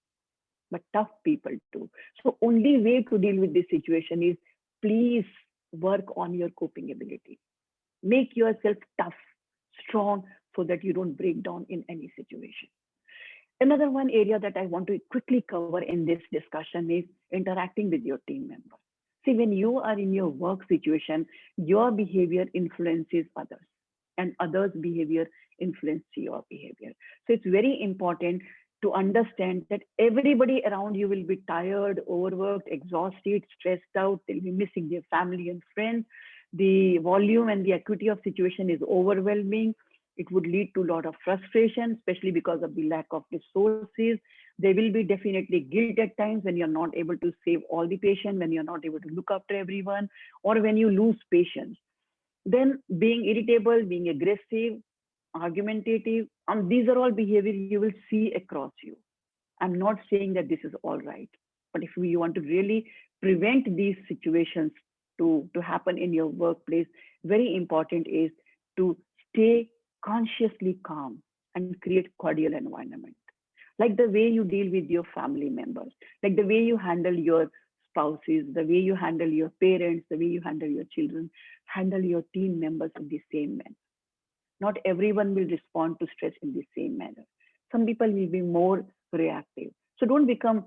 but tough people too. So only way to deal with this situation is, please work on your coping ability. Make yourself tough, strong, so that you don't break down in any situation. Another one area that I want to quickly cover in this discussion is interacting with your team members. See, when you are in your work situation, your behavior influences others, and others' behavior influences your behavior. So it's very important to understand that everybody around you will be tired, overworked, exhausted, stressed out. They'll be missing their family and friends. The volume and the acuity of situation is overwhelming. It would lead to a lot of frustration, especially because of the lack of resources. There will be definitely guilt at times when you're not able to save all the patients, when you're not able to look after everyone, or when you lose patience. Then being irritable, being aggressive, argumentative, these are all behavior you will see across you. I'm not saying that this is all right, but if we want to really prevent these situations to happen in your workplace, very important is to stay consciously calm and create cordial environment. Like the way you deal with your family members, like the way you handle your spouses, the way you handle your parents, the way you handle your children, handle your team members in the same manner. Not everyone will respond to stress in the same manner. Some people will be more reactive. So don't become,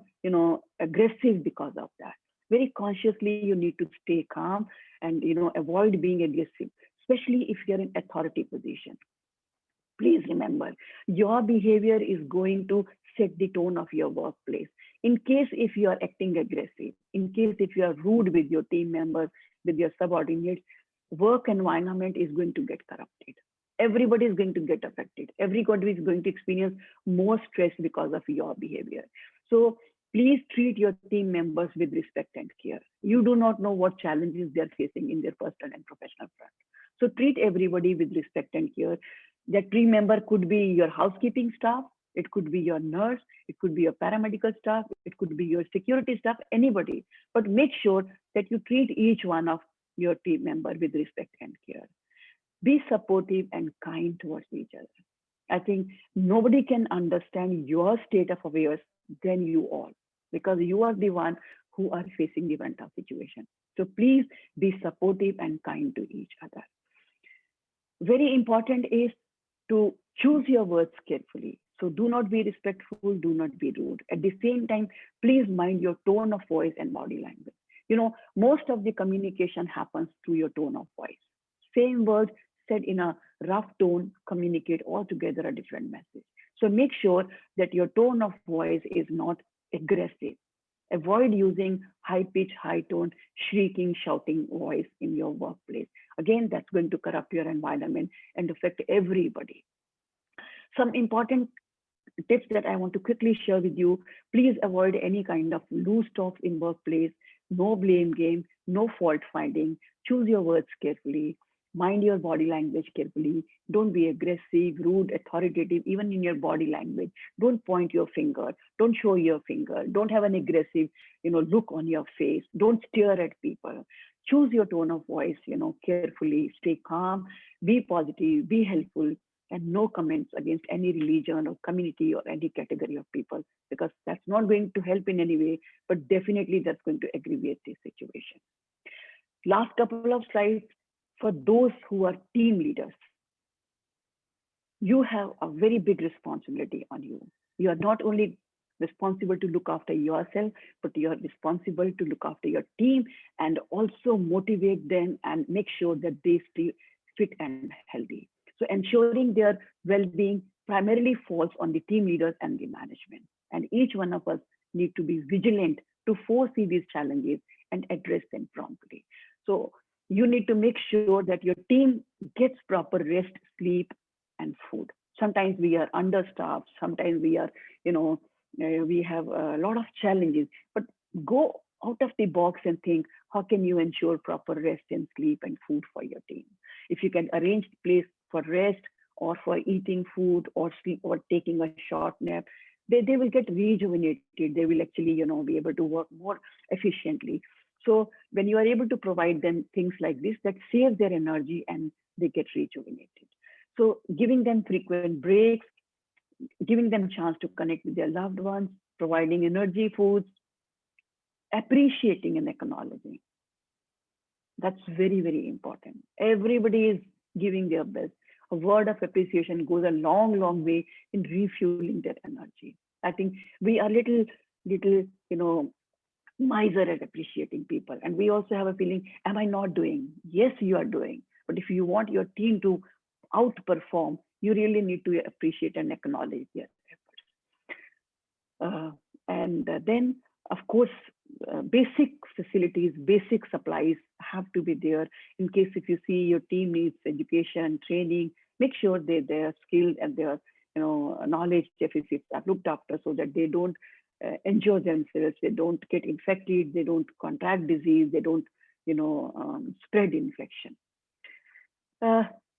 aggressive because of that. Very consciously, you need to stay calm and, avoid being aggressive, especially if you're in authority position. Please remember, your behavior is going to set the tone of your workplace. In case if you are acting aggressive, in case if you are rude with your team members, with your subordinates, work environment is going to get corrupted. Everybody is going to get affected. Everybody is going to experience more stress because of your behavior. So please treat your team members with respect and care. You do not know what challenges they're facing in their personal and professional front. So treat everybody with respect and care. That team member could be your housekeeping staff, it could be your nurse, it could be your paramedical staff, it could be your security staff, anybody. But make sure that you treat each one of your team member with respect and care. Be supportive and kind towards each other. I think nobody can understand your state of affairs than you all, because you are the one who are facing the mental situation. So please be supportive and kind to each other. Very important is to choose your words carefully. So do not be respectful, do not be rude. At the same time, please mind your tone of voice and body language. Most of the communication happens through your tone of voice. Same words said in a rough tone communicate altogether a different message. So make sure that your tone of voice is not aggressive. Avoid using high pitch, high tone, shrieking, shouting voice in your workplace. Again, that's going to corrupt your environment and affect everybody. Some important tips that I want to quickly share with you. Please avoid any kind of loose talk in workplace, no blame game, no fault finding. Choose your words carefully. Mind your body language carefully. Don't be aggressive, rude, authoritative, even in your body language. Don't point your finger. Don't show your finger. Don't have an aggressive, look on your face. Don't stare at people. Choose your tone of voice, carefully. Stay calm, be positive, be helpful, and no comments against any religion or community or any category of people, because that's not going to help in any way, but definitely that's going to aggravate the situation. Last couple of slides. For those who are team leaders, you have a very big responsibility on you. You are not only responsible to look after yourself, but you are responsible to look after your team and also motivate them and make sure that they stay fit and healthy. So ensuring their well-being primarily falls on the team leaders and the management. And each one of us need to be vigilant to foresee these challenges and address them promptly. So you need to make sure that your team gets proper rest, sleep, and food. Sometimes we are understaffed. Sometimes we have a lot of challenges. But go out of the box and think, how can you ensure proper rest and sleep and food for your team? If you can arrange place for rest or for eating food or sleep or taking a short nap, they will get rejuvenated. They will actually, be able to work more efficiently. So when you are able to provide them things like this, that saves their energy and they get rejuvenated. So giving them frequent breaks, giving them chance to connect with their loved ones, providing energy foods, appreciating and acknowledging. That's very, very important. Everybody is giving their best. A word of appreciation goes a long, long way in refueling their energy. I think we are little, miser at appreciating people. And we also have a feeling, am I not doing? Yes, you are doing. But if you want your team to outperform, you really need to appreciate and acknowledge their efforts. And then, of course, basic facilities, basic supplies have to be there in case if you see your team needs education, training, make sure they are skilled and their knowledge deficits are looked after so that they don't injure themselves, they don't get infected, they don't contract disease, they don't spread infection.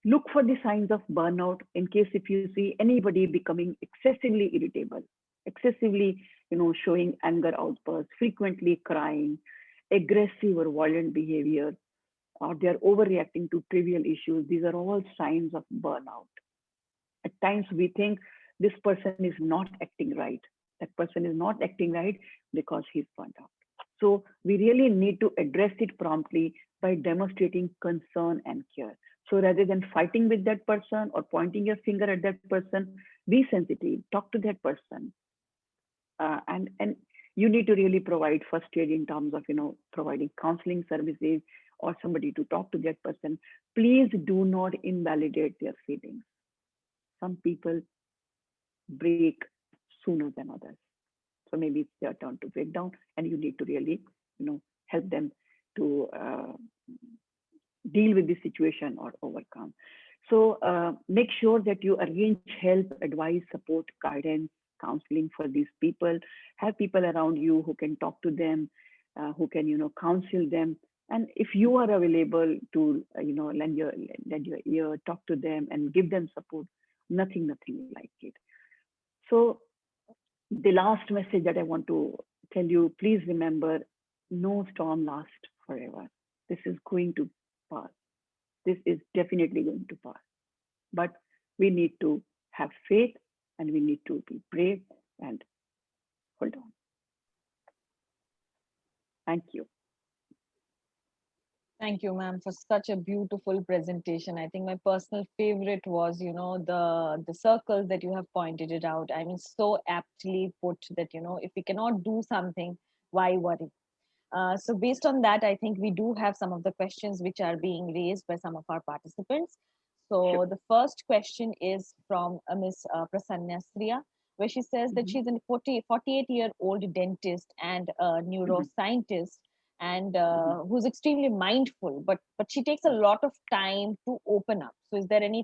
Look for the signs of burnout in case if you see anybody becoming excessively irritable, excessively showing anger outbursts, frequently crying, aggressive or violent behavior, or they're overreacting to trivial issues. These are all signs of burnout. At times we think this person is not acting right. That person is not acting right because he's burnt out. So we really need to address it promptly by demonstrating concern and care. So rather than fighting with that person or pointing your finger at that person, be sensitive, talk to that person. And you need to really provide first aid in terms of providing counseling services or somebody to talk to that person. Please do not invalidate their feelings. Some people break sooner than others. So maybe it's their turn to break down, and you need to really, help them to deal with the situation or overcome. So make sure that you arrange help, advice, support, guidance, counseling for these people. Have people around you who can talk to them, who can counsel them. And if you are available to lend your ear, talk to them, and give them support, nothing like it. So the last message that I want to tell you, please remember, no storm lasts forever. This is going to pass. This is definitely going to pass. But we need to have faith, and we need to be brave and hold on. Thank you. Thank you, ma'am, for such a beautiful presentation. I think my personal favorite was, the circles that you have pointed it out. I mean, so aptly put that, if we cannot do something, why worry? So based on that, I think we do have some of the questions which are being raised by some of our participants. Sure. So the first question is from Ms. Prasanna Sriya, where she says that Mhm, she's a 48-year-old dentist and a mhm, neuroscientist, and mhm. who's extremely mindful, but she takes a lot of time to open up. So is there any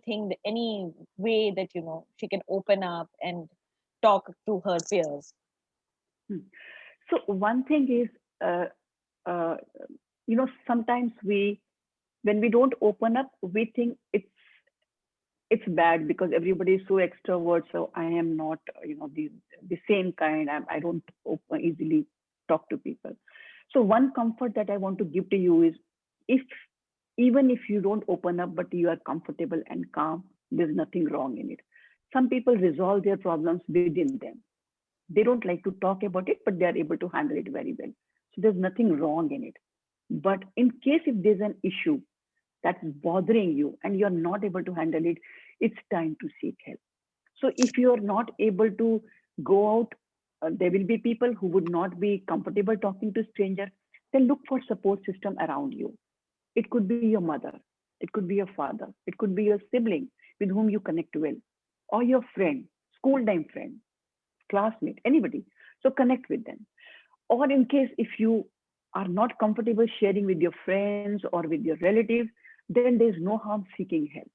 way that she can open up and talk to her peers? Hmm. So one thing is, uh, uh, sometimes when we don't open up, we think it's bad because everybody is so extrovert. So I am not, the same kind. I don't easily talk to people. So one comfort that I want to give to you is, if even if you don't open up, but you are comfortable and calm, there's nothing wrong in it. Some people resolve their problems within them. They don't like to talk about it, but they are able to handle it very well. So there's nothing wrong in it. But in case if there's an issue that's bothering you and you're not able to handle it, it's time to seek help. So if you are not able to go out, there will be people who would not be comfortable talking to strangers. Then look for support system around you. It could be your mother, it could be your father, it could be your sibling with whom you connect well, or your friend, school time friend, classmate, anybody. So connect with them. Or in case if you are not comfortable sharing with your friends or with your relatives, then there's no harm seeking help.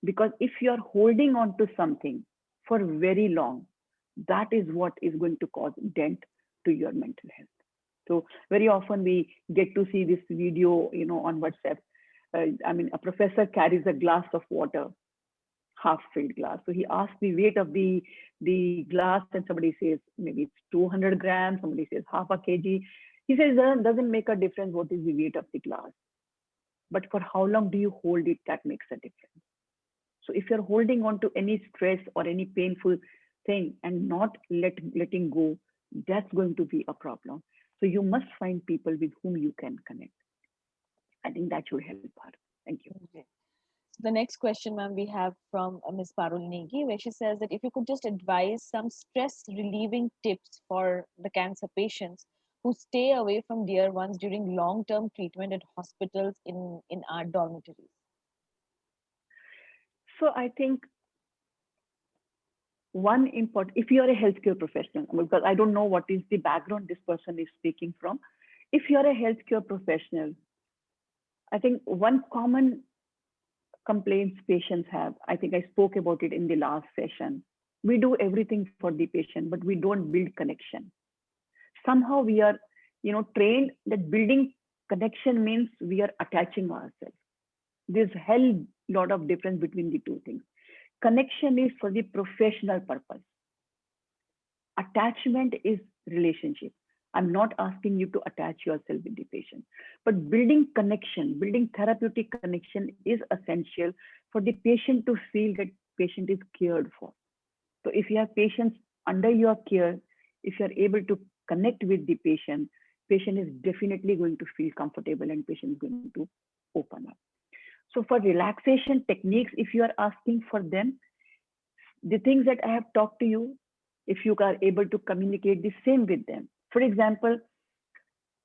Because if you are holding on to something for very long, that is what is going to cause dent to your mental health. So very often we get to see this video, on WhatsApp. I mean, a professor carries a glass of water, half-filled glass. So he asks the weight of the glass, and somebody says maybe it's 200 grams. Somebody says half a kg. He says that doesn't make a difference. What is the weight of the glass? But for how long do you hold it? That makes a difference. So if you're holding on to any stress or any painful thing and not letting go, that's going to be a problem. So you must find people with whom you can connect. I think that should help her. Thank you. Okay. The next question, ma'am, we have from Ms. Parul Negi, where she says that if you could just advise some stress relieving tips for the cancer patients who stay away from dear ones during long term treatment at hospitals in our dormitories. So I think one important, if you are a healthcare professional, because I don't know what is the background this person is speaking from. If you are a healthcare professional, I think one common complaints patients have, I think I spoke about it in the last session. We do everything for the patient, but we don't build connection. Somehow we are, trained that building connection means we are attaching ourselves. There's hell lot of difference between the two things. Connection is for the professional purpose. Attachment is relationship. I'm not asking you to attach yourself with the patient, but building connection, building therapeutic connection is essential for the patient to feel that patient is cared for. So if you have patients under your care, if you are able to connect with the patient is definitely going to feel comfortable and patient is going to open up. So for relaxation techniques, if you are asking for them, the things that I have talked to you, if you are able to communicate the same with them. For example,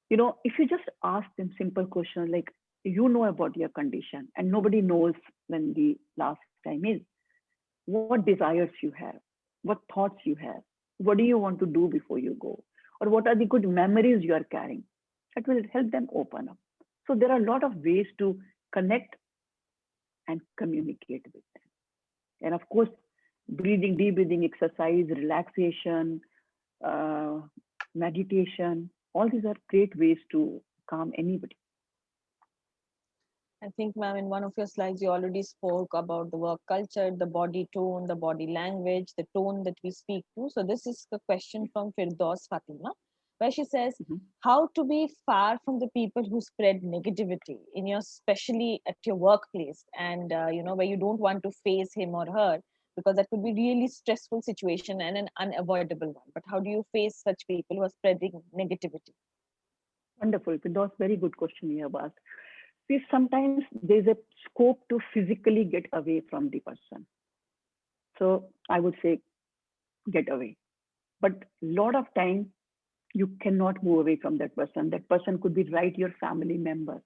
if you just ask them simple questions like, you know about your condition and nobody knows when the last time is, what desires you have, what thoughts you have, what do you want to do before you go, or what are the good memories you are carrying, that will help them open up. So there are a lot of ways to connect, and communicate with them. And of course, breathing, deep breathing exercise, relaxation, uh, meditation, all these are great ways to calm anybody. I think, ma'am, in one of your slides, you already spoke about the work culture, the body tone, the body language, the tone that we speak to. So, this is a question from Firdaus Fatima, where she says, Mhm. how to be far from the people who spread negativity in your, especially at your workplace, and where you don't want to face him or her, because that could be really stressful situation and an unavoidable one. But how do you face such people who are spreading negativity? Wonderful. That's very good question you have asked. See, sometimes there's a scope to physically get away from the person. So I would say get away. But a lot of time you cannot move away from that person. That person could be right your family member,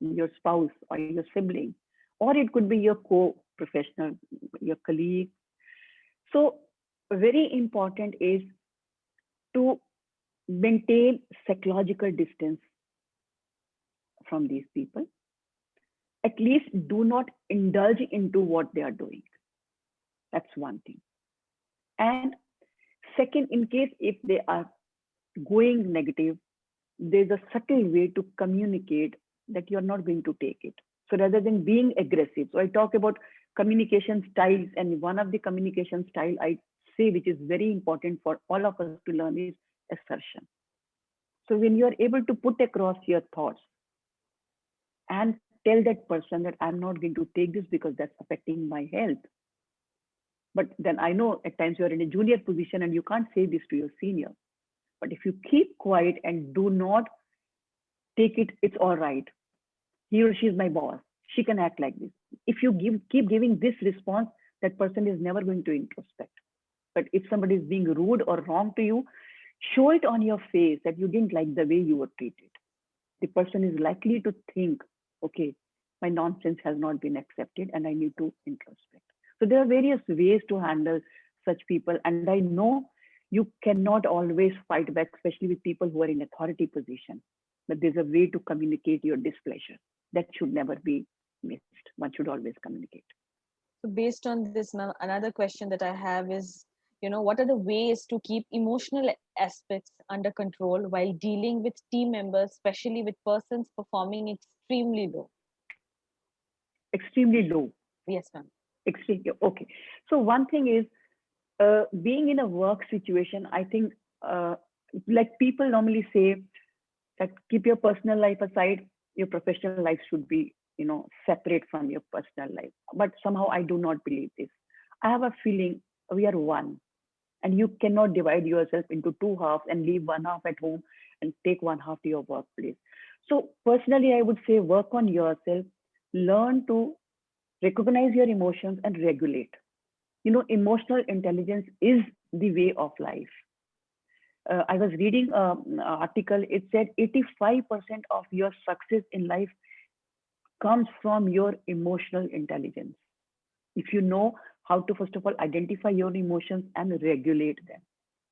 your spouse, or your sibling, or it could be your co-professional, your colleague. So very important is to maintain psychological distance from these people. At least do not indulge into what they are doing. That's one thing. And second, in case if they are going negative, there's a subtle way to communicate that you're not going to take it. So rather than being aggressive, so I talk about communication styles, and one of the communication style I say, which is very important for all of us to learn, is assertion. So when you are able to put across your thoughts and tell that person that I'm not going to take this because that's affecting my health. But then I know at times you're in a junior position and you can't say this to your senior. But if you keep quiet and do not take it, it's all right. He or she is my boss. She can act like this. If you keep giving this response, that person is never going to introspect. But if somebody is being rude or wrong to you, show it on your face that you didn't like the way you were treated. The person is likely to think, okay, my nonsense has not been accepted and I need to introspect. So there are various ways to handle such people. And I know you cannot always fight back, especially with people who are in authority position. But there's a way to communicate your displeasure. That should never be missed. One should always communicate. So based on this, ma'am, another question that I have is, what are the ways to keep emotional aspects under control while dealing with team members, especially with persons performing extremely low? Extremely low. Yes, ma'am. Extremely okay. So one thing is being in a work situation. I think like people normally say that keep your personal life aside, your professional life should be separate from your personal life. But somehow I do not believe this. I have a feeling we are one, and you cannot divide yourself into two halves and leave one half at home and take one half to your workplace. So personally I would say work on yourself, learn to recognize your emotions and regulate. Emotional intelligence is the way of life. I was reading an article. It said 85% of your success in life comes from your emotional intelligence. If you know how to, first of all, identify your emotions and regulate them.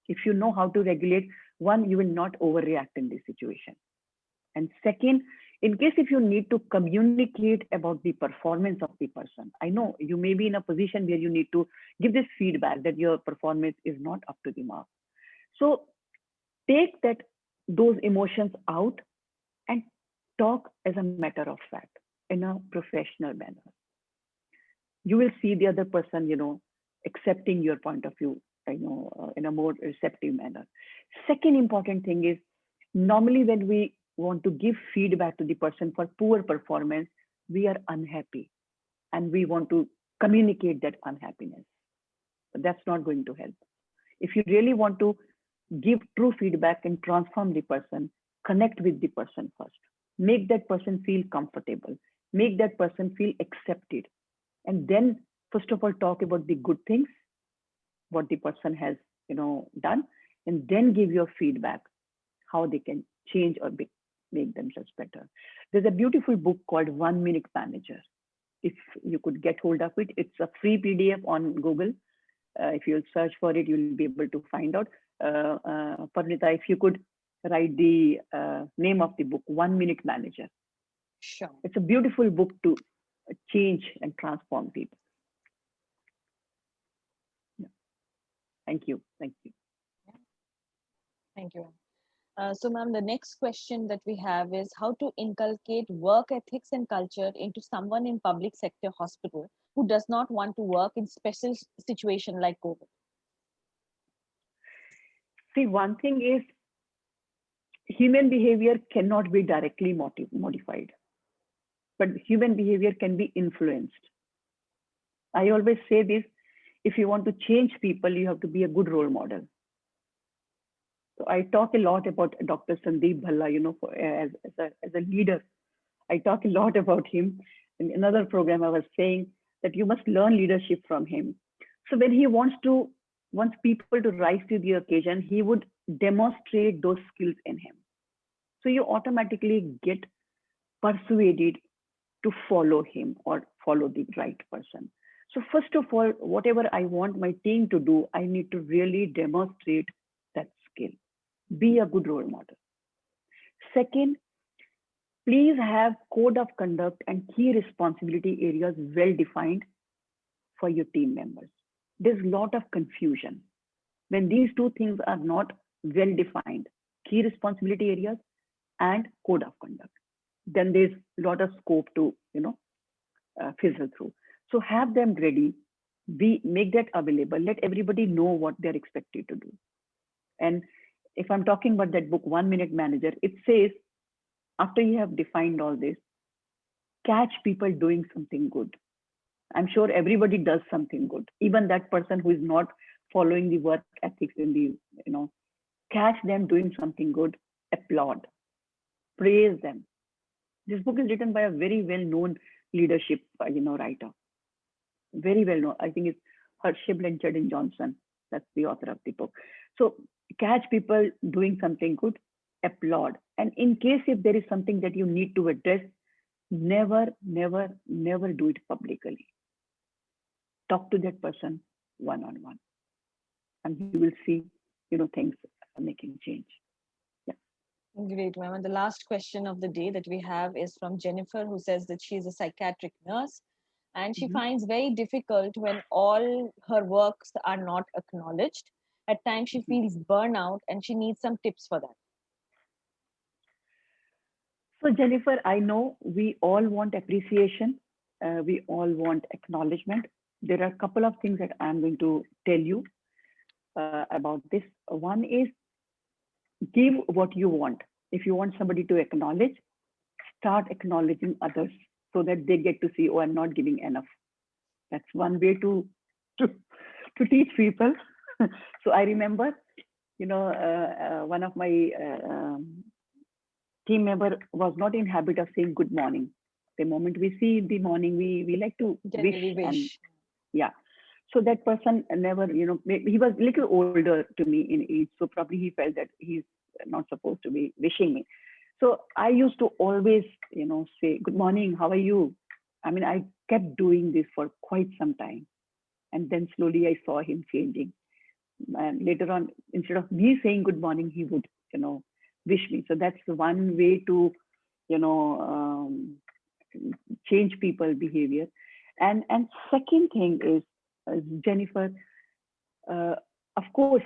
If you know how to regulate, one, you will not overreact in this situation. And second, in case if you need to communicate about the performance of the person, I know you may be in a position where you need to give this feedback that your performance is not up to the mark. So take those emotions out and talk as a matter of fact in a professional manner. You will see the other person, accepting your point of view, in a more receptive manner. Second important thing is, normally when we want to give feedback to the person for poor performance, we are unhappy and we want to communicate that unhappiness. But that's not going to help. If you really want to give true feedback and transform the person, connect with the person first. Make that person feel comfortable. Make that person feel accepted. And then, first of all, talk about the good things, what the person has, done, and then give your feedback, how they can change or make themselves better. There's a beautiful book called 1 Minute Manager. If you could get hold of it, it's a free PDF on Google. If you'll search for it, you'll be able to find out. Parnita, if you could write the name of the book, 1 Minute Manager. Sure. It's a beautiful book to change and transform people. Yeah. Thank you. Thank you. Thank you. So, ma'am, the next question that we have is how to inculcate work ethics and culture into someone in public sector hospital who does not want to work in special situation like COVID. See, one thing is human behavior cannot be directly modified, but human behavior can be influenced. I always say this, if you want to change people, you have to be a good role model. So I talk a lot about Dr. Sandeep Bhalla, as a leader. I talk a lot about him. In another program, I was saying that you must learn leadership from him. So when he wants people to rise to the occasion, he would demonstrate those skills in him. So you automatically get persuaded to follow him or follow the right person. So first of all, whatever I want my team to do, I need to really demonstrate that skill. Be a good role model. Second, please have code of conduct and key responsibility areas well defined for your team members. There's a lot of confusion. When these two things are not well defined, key responsibility areas and code of conduct, then there's a lot of scope to, fizzle through. So have them ready, make that available, let everybody know what they're expected to do. And if I'm talking about that book, 1 Minute Manager, it says, after you have defined all this, catch people doing something good. I'm sure everybody does something good. Even that person who is not following the work ethics in the, catch them doing something good, applaud, praise them. This book is written by a very well-known leadership, writer. Very well known. I think it's Hershey Blanchard and Johnson. That's the author of the book. So catch people doing something good, applaud. And in case if there is something that you need to address, never, never, never do it publicly. Talk to that person one-on-one, and you will see, things are making change. Yeah. Great, ma'am. And the last question of the day that we have is from Jennifer, who says that she is a psychiatric nurse and she finds very difficult when all her works are not acknowledged. At times she feels burnout and she needs some tips for that. So Jennifer, I know we all want appreciation. We all want acknowledgement. There are a couple of things that I'm going to tell you about this. One is give what you want. If you want somebody to acknowledge, start acknowledging others so that they get to see, oh, I'm not giving enough. That's one way to teach people. So I remember, one of my team member was not in habit of saying good morning. The moment we see in the morning, we like to Generally wish. And wish. yeah. So that person never, he was a little older to me in age. So probably he felt that he's not supposed to be wishing me. So I used to always, say, good morning, how are you? I mean, I kept doing this for quite some time. And then slowly I saw him changing. And later on, instead of me saying good morning, he would, wish me. So that's the one way to, change people behavior. And second thing is, Jennifer, of course,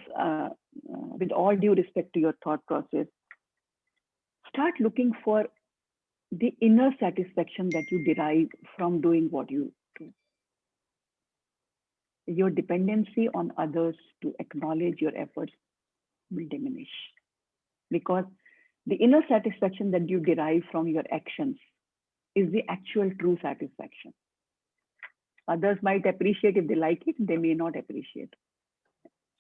with all due respect to your thought process, start looking for the inner satisfaction that you derive from doing what you do. Your dependency on others to acknowledge your efforts will diminish, because the inner satisfaction that you derive from your actions is the actual true satisfaction. Others might appreciate if they like it, they may not appreciate.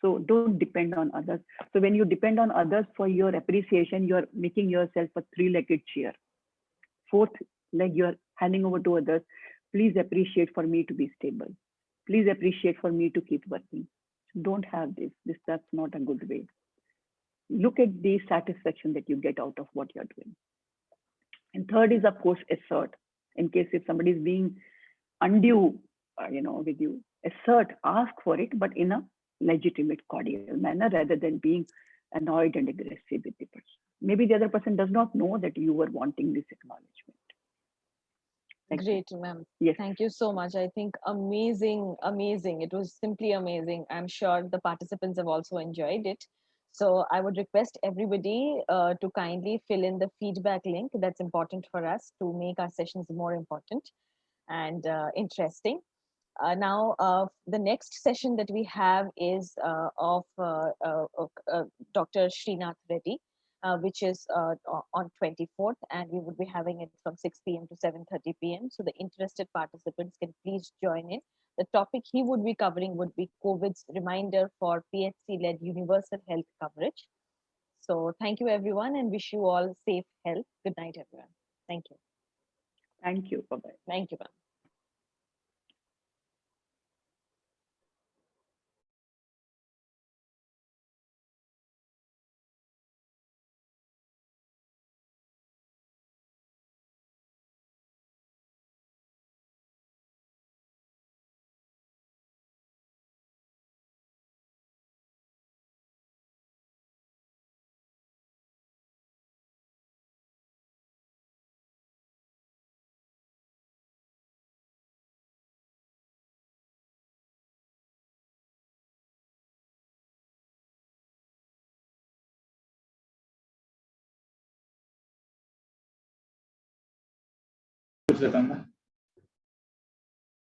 So don't depend on others. So when you depend on others for your appreciation, you're making yourself a three-legged chair. Fourth leg, you're handing over to others. Please appreciate for me to be stable. Please appreciate for me to keep working. Don't have this. That's not a good way. Look at the satisfaction that you get out of what you're doing. And third is, of course, assert. In case if somebody is being undue, with you, assert, ask for it, but in a legitimate, cordial manner rather than being annoyed and aggressive with the person. Maybe the other person does not know that you were wanting this acknowledgement. Thank you. Great, ma'am. Yes. Thank you so much. I think amazing, amazing. It was simply amazing. I'm sure the participants have also enjoyed it. So I would request everybody to kindly fill in the feedback link. That's important for us to make our sessions more important and interesting. Now, the next session that we have is of Dr. Srinath Reddy, which is on 24th, and we would be having it from 6 p.m. to 7:30 p.m. So the interested participants can please join in. The topic he would be covering would be COVID's reminder for PHC-led universal health coverage. So thank you, everyone, and wish you all safe health. Good night, everyone. Thank you. Thank you. Bye-bye. Thank you, ma'am. कुछ बताऊंगा